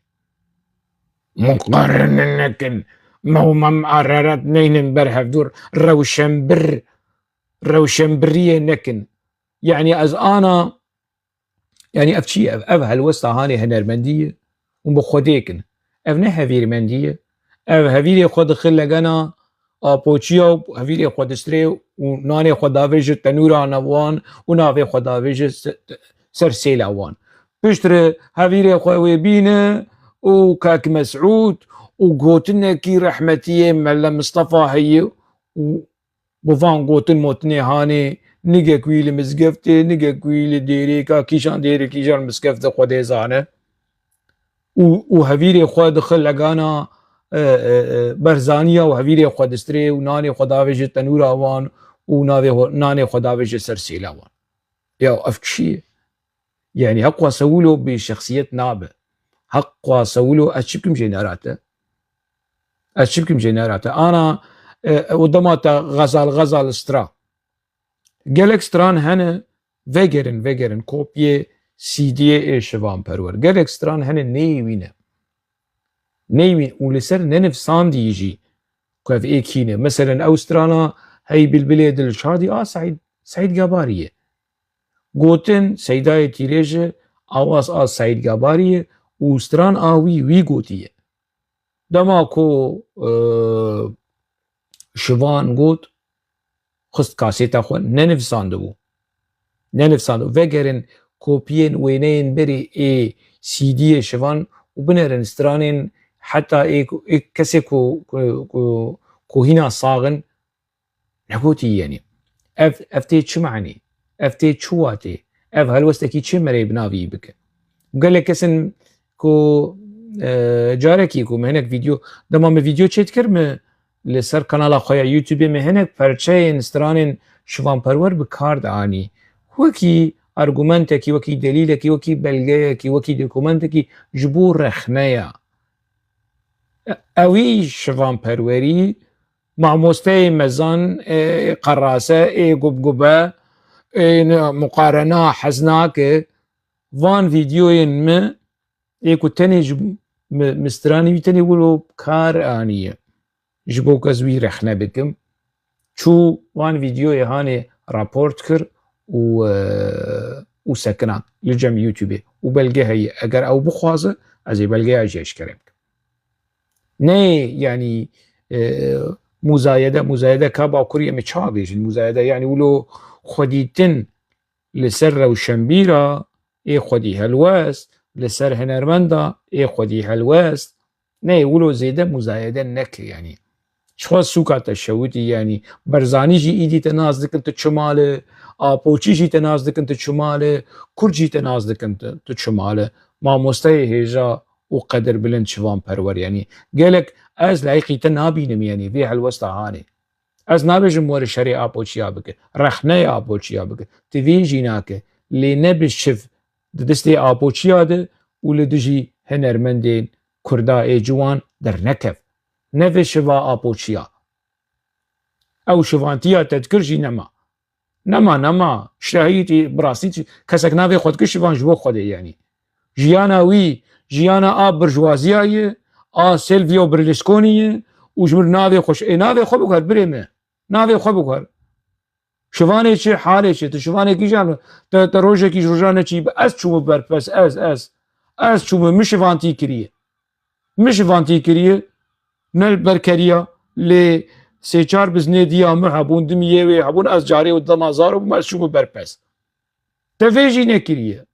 مقارن نكن ما هو مقررات نين برهف دور روشنبرية نكن يعني از انا يعني افتشي اف هالوسطى هاني هنرمندية ومخوديكن اف نهفير مندية اف هفيري خود خلقنا بوچيا هفيري خود ستري وناني خود دافيج تنورا نوان ونافي خود دافيج سرسيل اوان بشتر هفيري خوي بينا وكاك مسعود وقوتنا كي رحمتيه ملا مصطفى هي وبفان قوتن موتني هاني نيجا كويل مسقفتي نيجا كويل ديريكا كيشان ديري كيشان مسقفتي خودي زانه وهفيري خود خلقانا برزانيا وهفيري خود استري وناني خداويج تنور اوان وناني خداويج سرسيل اوان يا افكشي يعني اقوى سولو بشخصية نابه حقا سولو اشبكم جنراته انا قدامات غزال استرا جالك ستران هنا فيجرن كوبيه سي دي شوان پرور جالك ستران هنا نيوين ولسر ننف ساندي يجي كيف ايكينه مثلا اوسترانا هي بالبلاد الشادي سعيد قباريه قوتن سيداي تيريجه اواز سعيد قباريه وستران وي قوتيه دماكو شوان گوت خست کاسیتا خو ننفساندبو وگرن کوپین وینین بری ای سی دی شوان و بنرن سترانین حتی ای کسی کو هینا صاغن نگوتی یعنی اف تی چه معنی اف تی چواتی اف هلوستکی چه مری بناوی بکن قال لك كسن كو جاركي كو مهنك فيديو دما من فيديو چيت كرم لسر كانال خويا يوتيوب مهنك پرچين سترانين شوان پرور بكار داني وكي ارگومنتكي وكي دليلكي وكي بلغيكي وكي دوكومنتكي جبور رخنيا اوي شوان پروري مع مستوى مزان قراسه قبقبه مقارنه حزناك وان فيديوين ما ايكو تاني مستراني تاني ولو كار آنية جبو كزوي رخنا بكم شو وان فيديو هاني رابورت كر و سكنا لجم يوتيوب وبلقى هي اگر او بخوازه ازي بلقى اجيش كريمك ني يعني مزايدة كابا كوريا متشابيش المزايدة يعني ولو خديتن لسر وشمبيرة اي خودی هلوست لسر هنرمندا اي خودی هلوست نه ولو زیده مزایده نکه یعنی شخوا سوکات الشوتي يعني برزاني جي ايدي تنازدك انت تشماله آپوچی جي تنازدك انت تشماله كرجي تنازدك انت تشماله ما مستوى هجا وقدر بلند شوان پرور يعني قالك از لايقي تنابينم يعني في هلوستا هاني از نابجم ور شري آپوچيا بك رخنه آپوچيا بك تفي جيناك لي نبشف دستي آپوچيا ده ولدجي هنرمندين كردا اي جوان در نكف نفي شوا آپوچيا او شوانتيا تذكرجي نما شهيتي براسيتي كسك نافي خود كشوان جوا خود يعني جيانا وي جيانا برجوازيا سيلفيو برلسكوني وجمر نافي خوش اي نافي خو بكر بريمه نافي خو بكر شوانه چه حاله چه تو شوانه کی جان تو روزه کی روزانه چی از چوب برپس از چوب مشوانتی کریه نل برکریا ل سه چار بزنه دیا محبون دمیه و حبون از جاری و دمازار و مشوب برپس تفیجی نکریه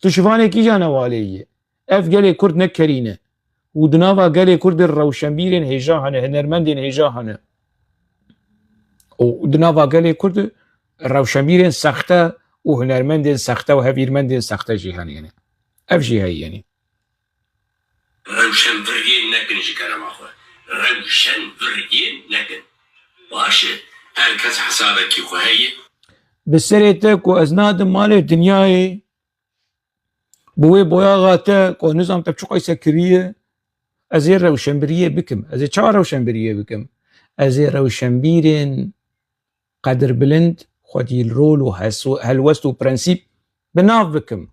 تو شوانه کی جان والیه اف گله کرد نکرینه و دناوا گله کرد روشنبیرن هجا هنه هنرمندین هجا هنه و دناوا گله کرد روشنبیرن سخته و هنرمندین سخته و هویرمندین سخته جیهان یعنی اف جیهایی یعنی روشنبیرین نکن جی کنم آخوه روشنبیرین نکن باشه هر کس حسابه کی خوهیه بسریته کو از نادم مال دنیای بوی بویاغاته کو نظام تبچوقای سکریه از این روشنبیریه بکم از چه روشنبیریه بکم از روشنبیرین قدر بلند خودی الرول و هلوست و پرنسیب بناف بکم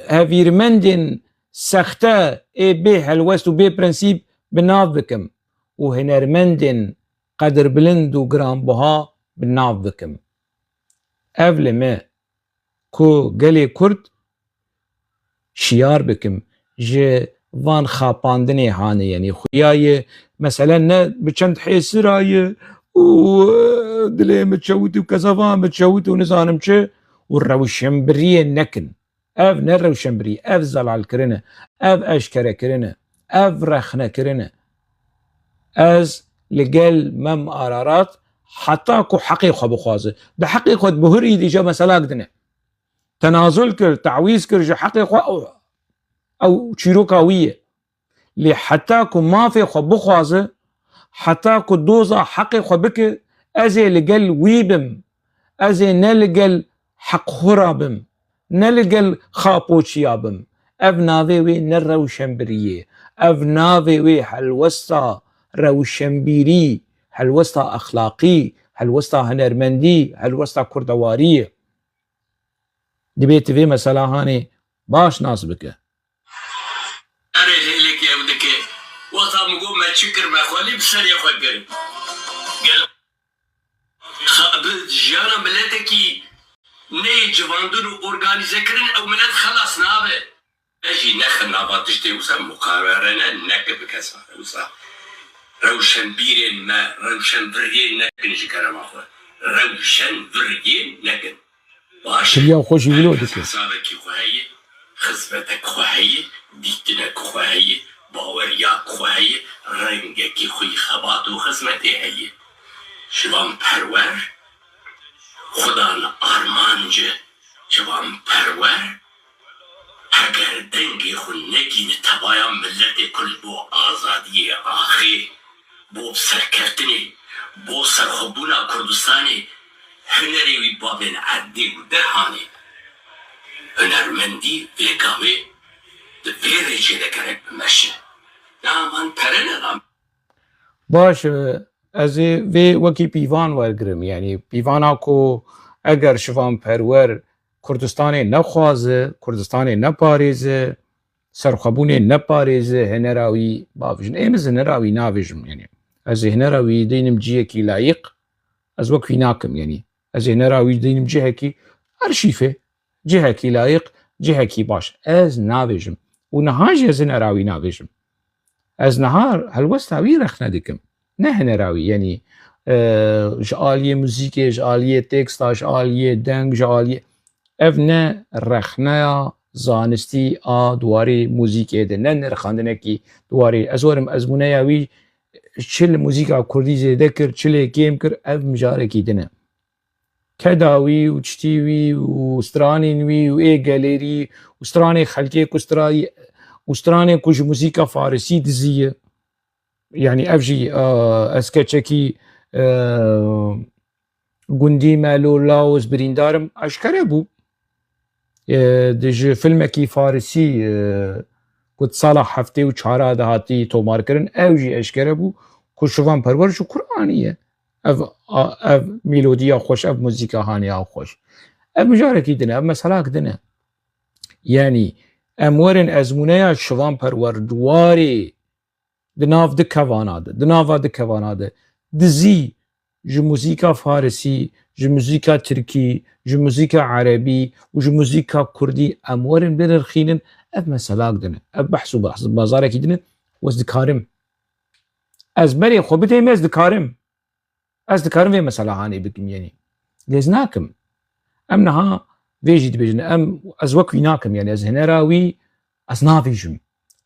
هاویرمندین سخته ای به هلوست و به پرنسیب بناف بکم و هنرمندین قدر بلند و گرانبها بناف بکم اول ما کو گلی کرد شیار بکم جه وان خاپاندنی هانه یعنی خویای مثلا نه بچند حیسرای و دلی متشوتی و کسافان متشوتی و نزانم چه و روشنبریه نکن اف نه روشنبری اف زلال کرنه اف اشکره کرنه اف رخنه کرنه از لگل مم آرارات حتی کو حقی خو بخوازه ده حقی خود بهری دیجا مسئله دنه تنازل کر تعویز کر جو حقی خو او چیروکاویه لی حتی کو مافی خو بخوازه حتی کو دوزا حقی خو بکه ازی لگل ویبم ازی نلگل حق خرابم نلگل خاپوچیابم اف ناوی وی نر روشنبریه اف ناوی وی حلوستا روشنبیری حلوستا اخلاقی حلوستا هنرمندی حلوستا کردواریه دبیت وی مسئله هانی باش ناس بکه وقتا مگو ما چکر ما خوالی بسری خود گریم جیانا ملت کی نه جواندون و ارگانیزه کرن او ملت خلاص نابه اجی نخن ناباتش دیوسا مقارنه نکه بکسا اوسا روشن بيرين ما روشن بريين نكن جكرم أخوة روشن بريين نكن باش كريا خوشي ولو دكن حسابك خوهي خزبتك خوهي ديتنك خوهي باورياك خوهي رنگك خوي خبات و خزمتي هي شوام پرور خدان آرمانج شوام پرور اگر دنگی خود نگین تبایا ملت کل بو آزادی آخی بو سرکرتنی بو سرخبونا کردستانی هنری وی بابن عدی و درهانی هنرمندی ویگاوی ده ویریجی دکرک بمشه نامان پرنه باش از وی وکی پیوان ورگرم یعنی پیوانا کو اگر شوام پرور کردستان نخوازه کردستان نپاریزه سرخبون نپاریزه هنراوی باوجن ایمز هنراوی ناویجم یعنی از هنراوی دینم جیه کی لایق از وکی ناکم یعنی از هنراوی دینم جیه کی ارشیفه جیه کی لایق جیه کی باش از ناویجم و نهاج از هنراوی ناویجم از نهار هلوستاوی رخ ندکم نه هنراوی یعنی جعالیه موزیک جعالیه تکست جعالیه دنگ جعالیه اف نه رخنه زانستی دواری موزیک ده نه نرخاندنه کی دواری ازورم ازمونه یاوی چل موزیکا کردی زیده کر چل گیم کر اف مجاره کی دنه کداوی و چتیوی و استرانینوی و ای گالری و استرانی خلکی کسترایی و استرانی کج موزیکا فارسی دزیه یعنی اف جی اسکچکی گوندی مالو لاوز بریندارم اشکره بو دج فیلمکی فارسی کد سالا هفته و چهاره دهاتی تومار کرن او جی اشکره بو کشوان پرورش و قرآنیه اف میلودیا خوش اف موزیکا هانیا خوش اف مجارکی دنه اف مسلاک دنه یعنی امورن ازمونه شوان پرور دواری دناف دکواناده دزی جو موزیکا فارسی جو موزیکا ترکی جو موزیکا عربی و جو موزیکا کردی امورن بررخینن اف مسلاک دنه اف بحثو بازارکی دنه وز دکارم از بری خوبتیم از دکارم وی مسلا هانی بکم یعنی لیز ناکم ام نها ویجید بجن ام از وکوی ناکم یعنی از هنراوی از نافیجم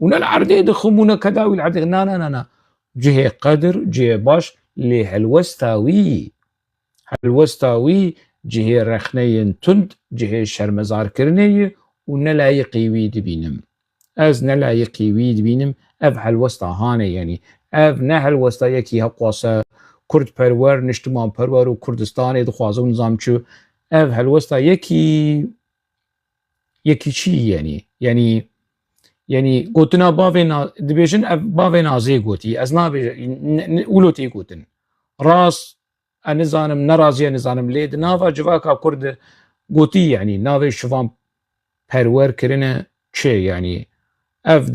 ونا العرض يدخمونا كذا والعرض نا جهه قدر جهه باش لي هلوستاوي جهه رخنين تند جهه شرمزار كرني ونلايقي ويد بينم از نلايقي ويد بينم اف هلوستا هاني يعني اف نه هلوستا يكي هقواسا كرد پرور نشتمان پرور و كردستان دخوازو نظام چو اف هلوستا يكي چي يعني گوتنا باوی دبیشن باوی نازی گوتی از نابی اولوتی گوتن راس انزانم نرازی انزانم لید ناوا جواکا کرد گوتی يعني ناوی شوان پرور کرنه چه يعني اف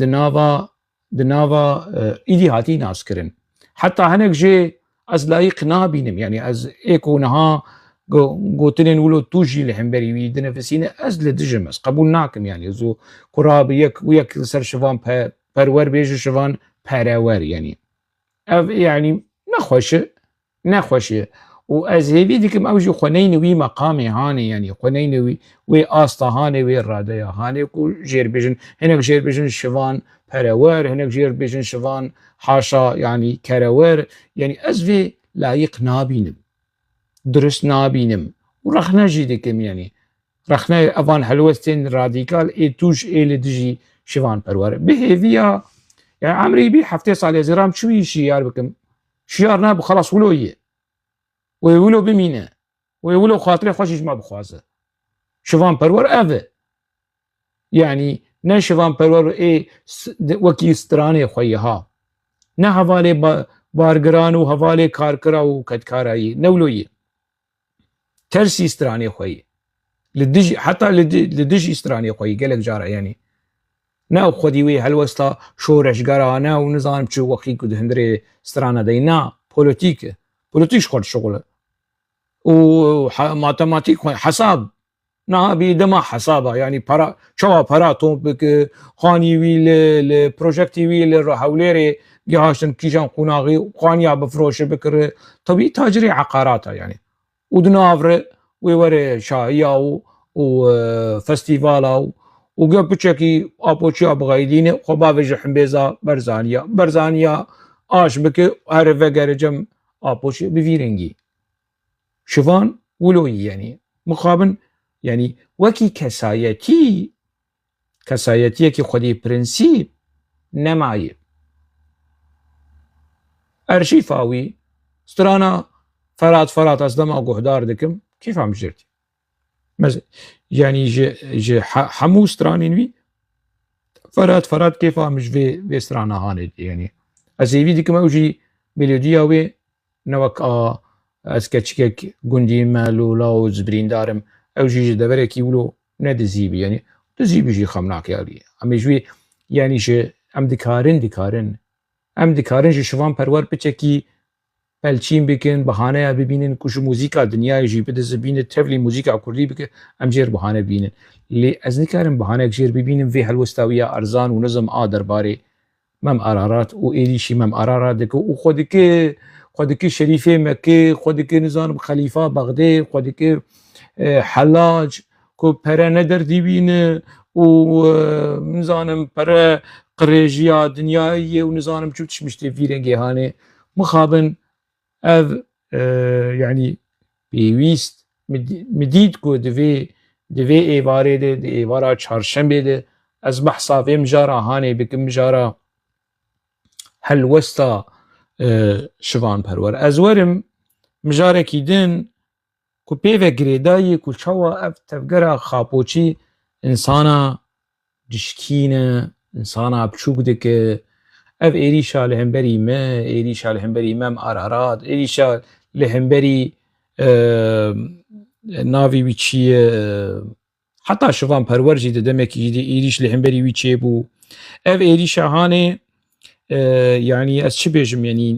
دناوا ایدی هاتی ناس کرن حتی هنک جه از لایق نابینم يعني از ایکو نها گوتنین ولو توجی لحنبری وی دنفسینه از لدجم از قبول ناکم يعني زو قراب یک سر شوان پرور بیجو شوان پرور يعني اف يعني نخوشه و از هیوی دیکم اوجو خونین وی مقامی هانی يعني خونین وی آستا هانی وی راده هانی کو جیر بیجن هنک جیر بیجن شوان پرور هنک جیر بیجن شوان حاشا يعني کرور يعني از وی لایق نابینم درست نابینم و رخنه جی دکم يعني رخنه اوان حلوستين راديكال اي توش اي لدجي شوان پرور بهيفيا يعني عمري بي هفته سال زرام شوي شيار بكم شيار ناب خلاص ولويه ويولو بمينه ويولو خاطري خوشش ما بخوازه شوان پرور اوه يعني نه شوان پرور اي وكي استراني خويها نه حواله بارگران و حواله کارکرا و کدکارایی نولويه ترسي استراني خوي لدجي حتى لدجي استراني خوي قالك جارة يعني نا خودي وي هلوستا شورش قرانا ونظام شو وقي كد هندري استرانا دينا بوليتيك خود شغله و ماتماتيك حساب نا بيدما حسابه يعني برا شوا برا توم بك خاني ويل البروجكت ويل حوليري جهاشن كيجان قناغي قانيا بفروش بكر طبي تاجري عقاراته يعني ودنافر ويوري شايا وفستيفالا وقب بتشكي ابوشي ابغايدين خبا بيج حمبيزا برزانيا اش بك عرف جرجم ابوشي بفيرنجي شوفان ولوي يعني مقابل يعني وكي كسايتي كي خودي برنسيب نمايب ارشيفاوي سترانا فرات أصدم أو قهدار دكم كيف عم جرتي مثلا يعني جي حمو ستراني نوي فرات كيف عم في سترانا هاند يعني أزيفي دكم أوجي ميلوديا وي نوك أسكتشكك قندي مالو لاو زبرين دارم أوجي دبري كيولو ندزيبي يعني تزيبي جي خمناك يعني عم يجوي يعني جي عم دكارن جي شوان پرور بچكي پلچین بکن بهانه ببینن کش موزیکا دنیای جی بده زبینه تفلی موزیکا کردی بک ام جیر بهانه ببینن لی از نکارم بهانه جیر ببینم في هلوستاویه ارزان و نظم درباره مم ارارات و ایریشی مم ارارات دک و خودک شریفه مکه خودک نظام خلیفه بغداد خودک حلاج کو پره ندر دیبینه و نظام پره قریجیا دنیای و نظام چوتش مشتی فیرنگی هانه مخابن اف يعني بيويست مديد كو دفي ايواري دي ايوارا چهارشنبه دي از بحثا مجارا هاني بكم مجارا هل وستا شوان پرور از ورم مجارا كيدن كو بيوه گريداي كو چوا اف تفگرا خاپوچي انسانا دشكينه انسانا بچوك دكه اف ایریشا لهمبری ما ایریشا لهمبری مم ارارات ایریشا لهمبری ناوی ویچی حتی شوان پرور جیده دمکی جیده ایریش لهمبری ویچی بو اف ایریشا هانه يعني از چه بیجم يعني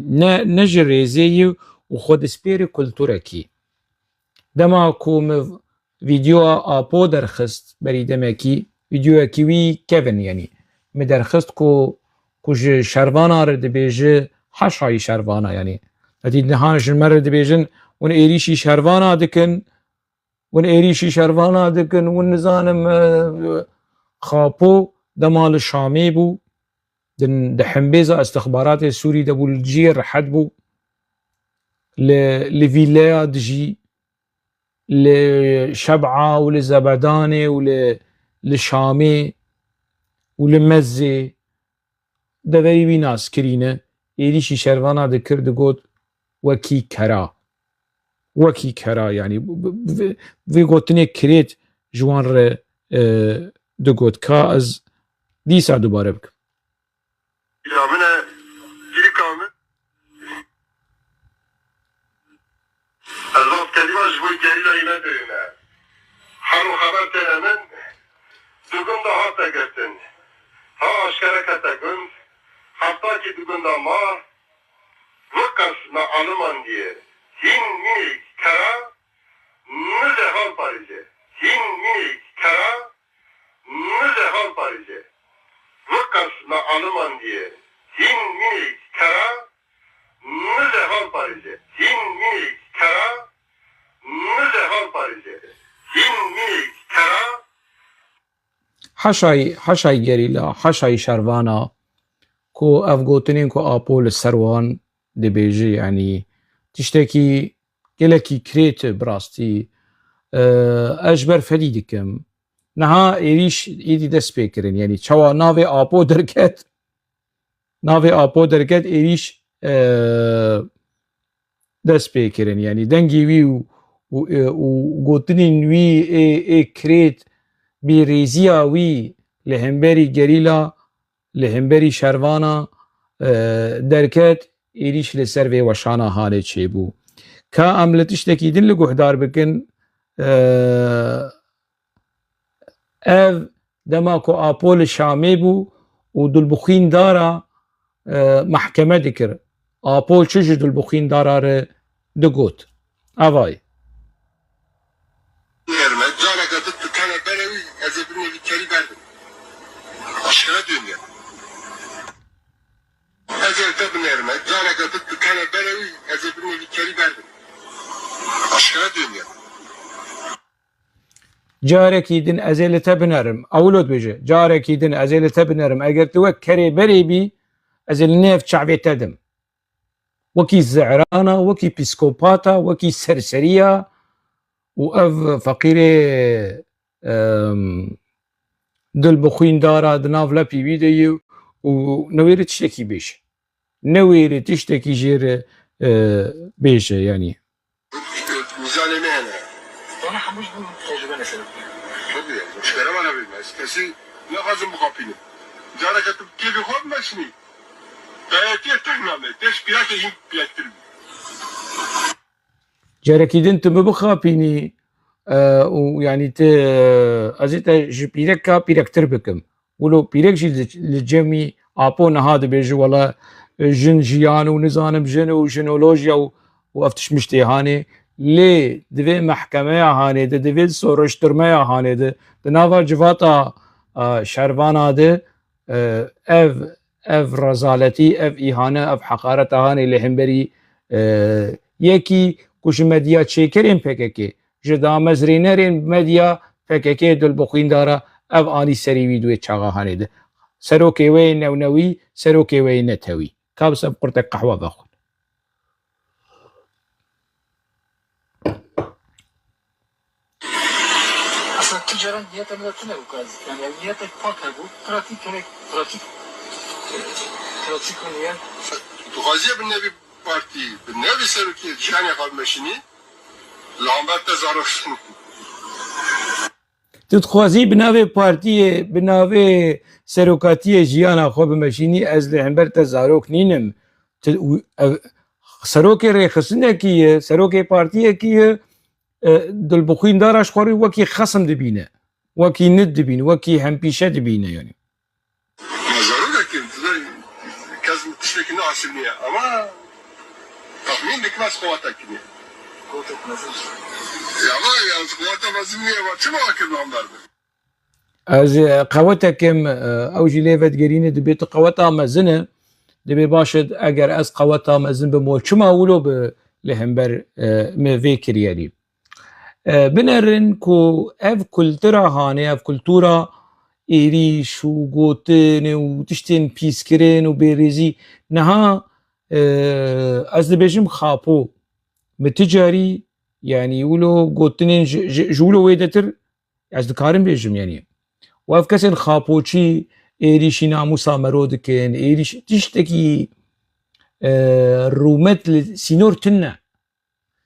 نجر ريزي و خود سپیر کلتورکی دما کوم ویدیو آپو درخست بری دمکی ویدیو کیوی کیون يعني مدرخست کو كوج شروانا رد بيجي حشاي شروانا يعني هدي نهانش المرة دبيجن ون ايريشي شروانا دكن ون نزانم خابو دمال الشامي بو دحمبيزا استخبارات السوري دبو الجير حد بو لفيلايا دجي لشبعة ولزبداني ولشامي ولمزي دەوەری وی ناسکرینە ئێریشی شەروانا دەکرد دەگوت وەکی کەرا یعنی vê gotinê kirêt ji wan re digot ka ez dîsa dubare bikim ez vaz kelîma ji bo gerîlayê nedewîme her û xeber têne min du gund da hate girtin ha aşkere kete gund hatta ki du gunda ma vıkas na alıman diye hin minik kara nıze hal parice hin minik kara nıze hal parice vıkas na alıman diye hin minik kara nıze hal parice hin minik kara nıze hal parice hin minik kara حشای گریلا حشای شروانا كو اف گوتنين كو آپول السروان دي بيجي يعني تشتكي كلكي كريت براستي اجبر فديدكم نها ايريش ايدي دست بيكرن يعني چوا ناوي آپو دركت ايريش دست بيكرن يعني دنگي وي و گوتنين وي اي كريت بيريزيا وي لهمبري گريلا لهمبري شروانا دركت ايريش لسر في وشانا هالي چيبو كا املتش تكيدن لگهدار بكن اف دماكو آپول شامي بو و دلبخين دارا محكمة دكر آپول چج دلبخين دارا ره دگوت اوای Yerme, cara katıp جارێکی din ez ê li te binerim ewlod bêje carekî din ez ê li te binerim eger tu wek kerê berê bî ez ê li nêv çavê te dim wekî ze'rana wekî pîskopata wekî serseriya û ev feqîrê dilbixwîndara di nav lepî wî de yê û newêrê tiştekî bêje newêrê tiştekî jê re bêje yanî ميزان مهنة وانا حموش من تجربه مثلا tabii müşteri bana bilmez kesin ne kazın bu kapını cana katıp kedi koymasını gayet yeterli teş plak in plaktir carekî din tu me bixapînî û yanî te ez ê te ji pîreka pîrektir bikim wilo pîrek jî li cemî apo niha dibêje wela jin jiyan û nizanim jin û jinolojiya û ev tişt tê hanê lê divê mehkemeya hanê de divê soruşturmeya hanê de di nava civata şervana de ev rezaletî ev îhane ev heqareta hanê li hemberî yekî ku ji medya çêkerên PKK ji damezrînerên medya PKK dilbixwîndara ev anî serî wî duê çaxa hanê de serokê wê newnewî serokê wê netewî ka bi ser qurtek qehwe vexwe اصلا تجارة نيتها من التنى وكاز يعني نيتك فاكهة بو براتيك هناك براتيك ونية تغازية بالنبي بارتي بالنبي سركي جاني قال مشيني لعمبات تزارف tu dixwazî bi navê partiyê bi navê serokatiyê jiyana xwe bimeşînî ez li hember te zarok nînim serokê rêxistinekî ye serokê partiyekî ye dilbixwîndara ji xwarî wekî xesim dibîne wekî nid dibîne wekî hempîşe dibîne yanî مزارو لكن كاز تشتكي نوع سلمية أما تخمين لك ناس قواتك كنية قوتك نزل يا ما يا قواتك مزمية ما شو ما أكل نعم داربه ez qewetekim ew jî lê vedgerînê dibêt qeweta mezin e dibê baş e eger ez qeweta mezin bim û çima wilo bi li hember me vê kiriyerî binerin ku ev kultura hanê ev kultura êrîş û gotinê û tiştên pîskirin û bêrêzî niha ez dibêjim xapo bi ticarî yanî wilo gotinên ji wilo wê de tir ez dikarim bêjim yanî و ev kesên xapoçî êrîşî namûsa mero dikin êrîş tiştekî rûmet li sînor tin ne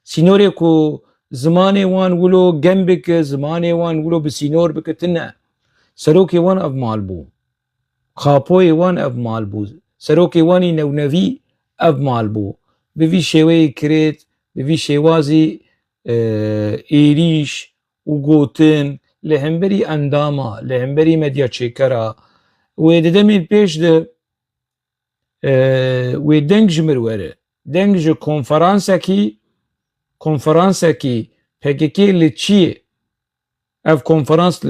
sînorê ku zimanê wan wilo gem bike zimanê wan wilo bi sînor bike tin ne serokê wan ev mal bû xapoyê wan ev mal bû serokê wanî newnevî ev mal bû bi vî şêweyê kirêt bi vî şêwazî êrîş û gotin li hemberî endama li hemberî medya çêkera wê di demên pêş de wê deng ji mir were deng ji konferansekî PKK li çiyê ev konferans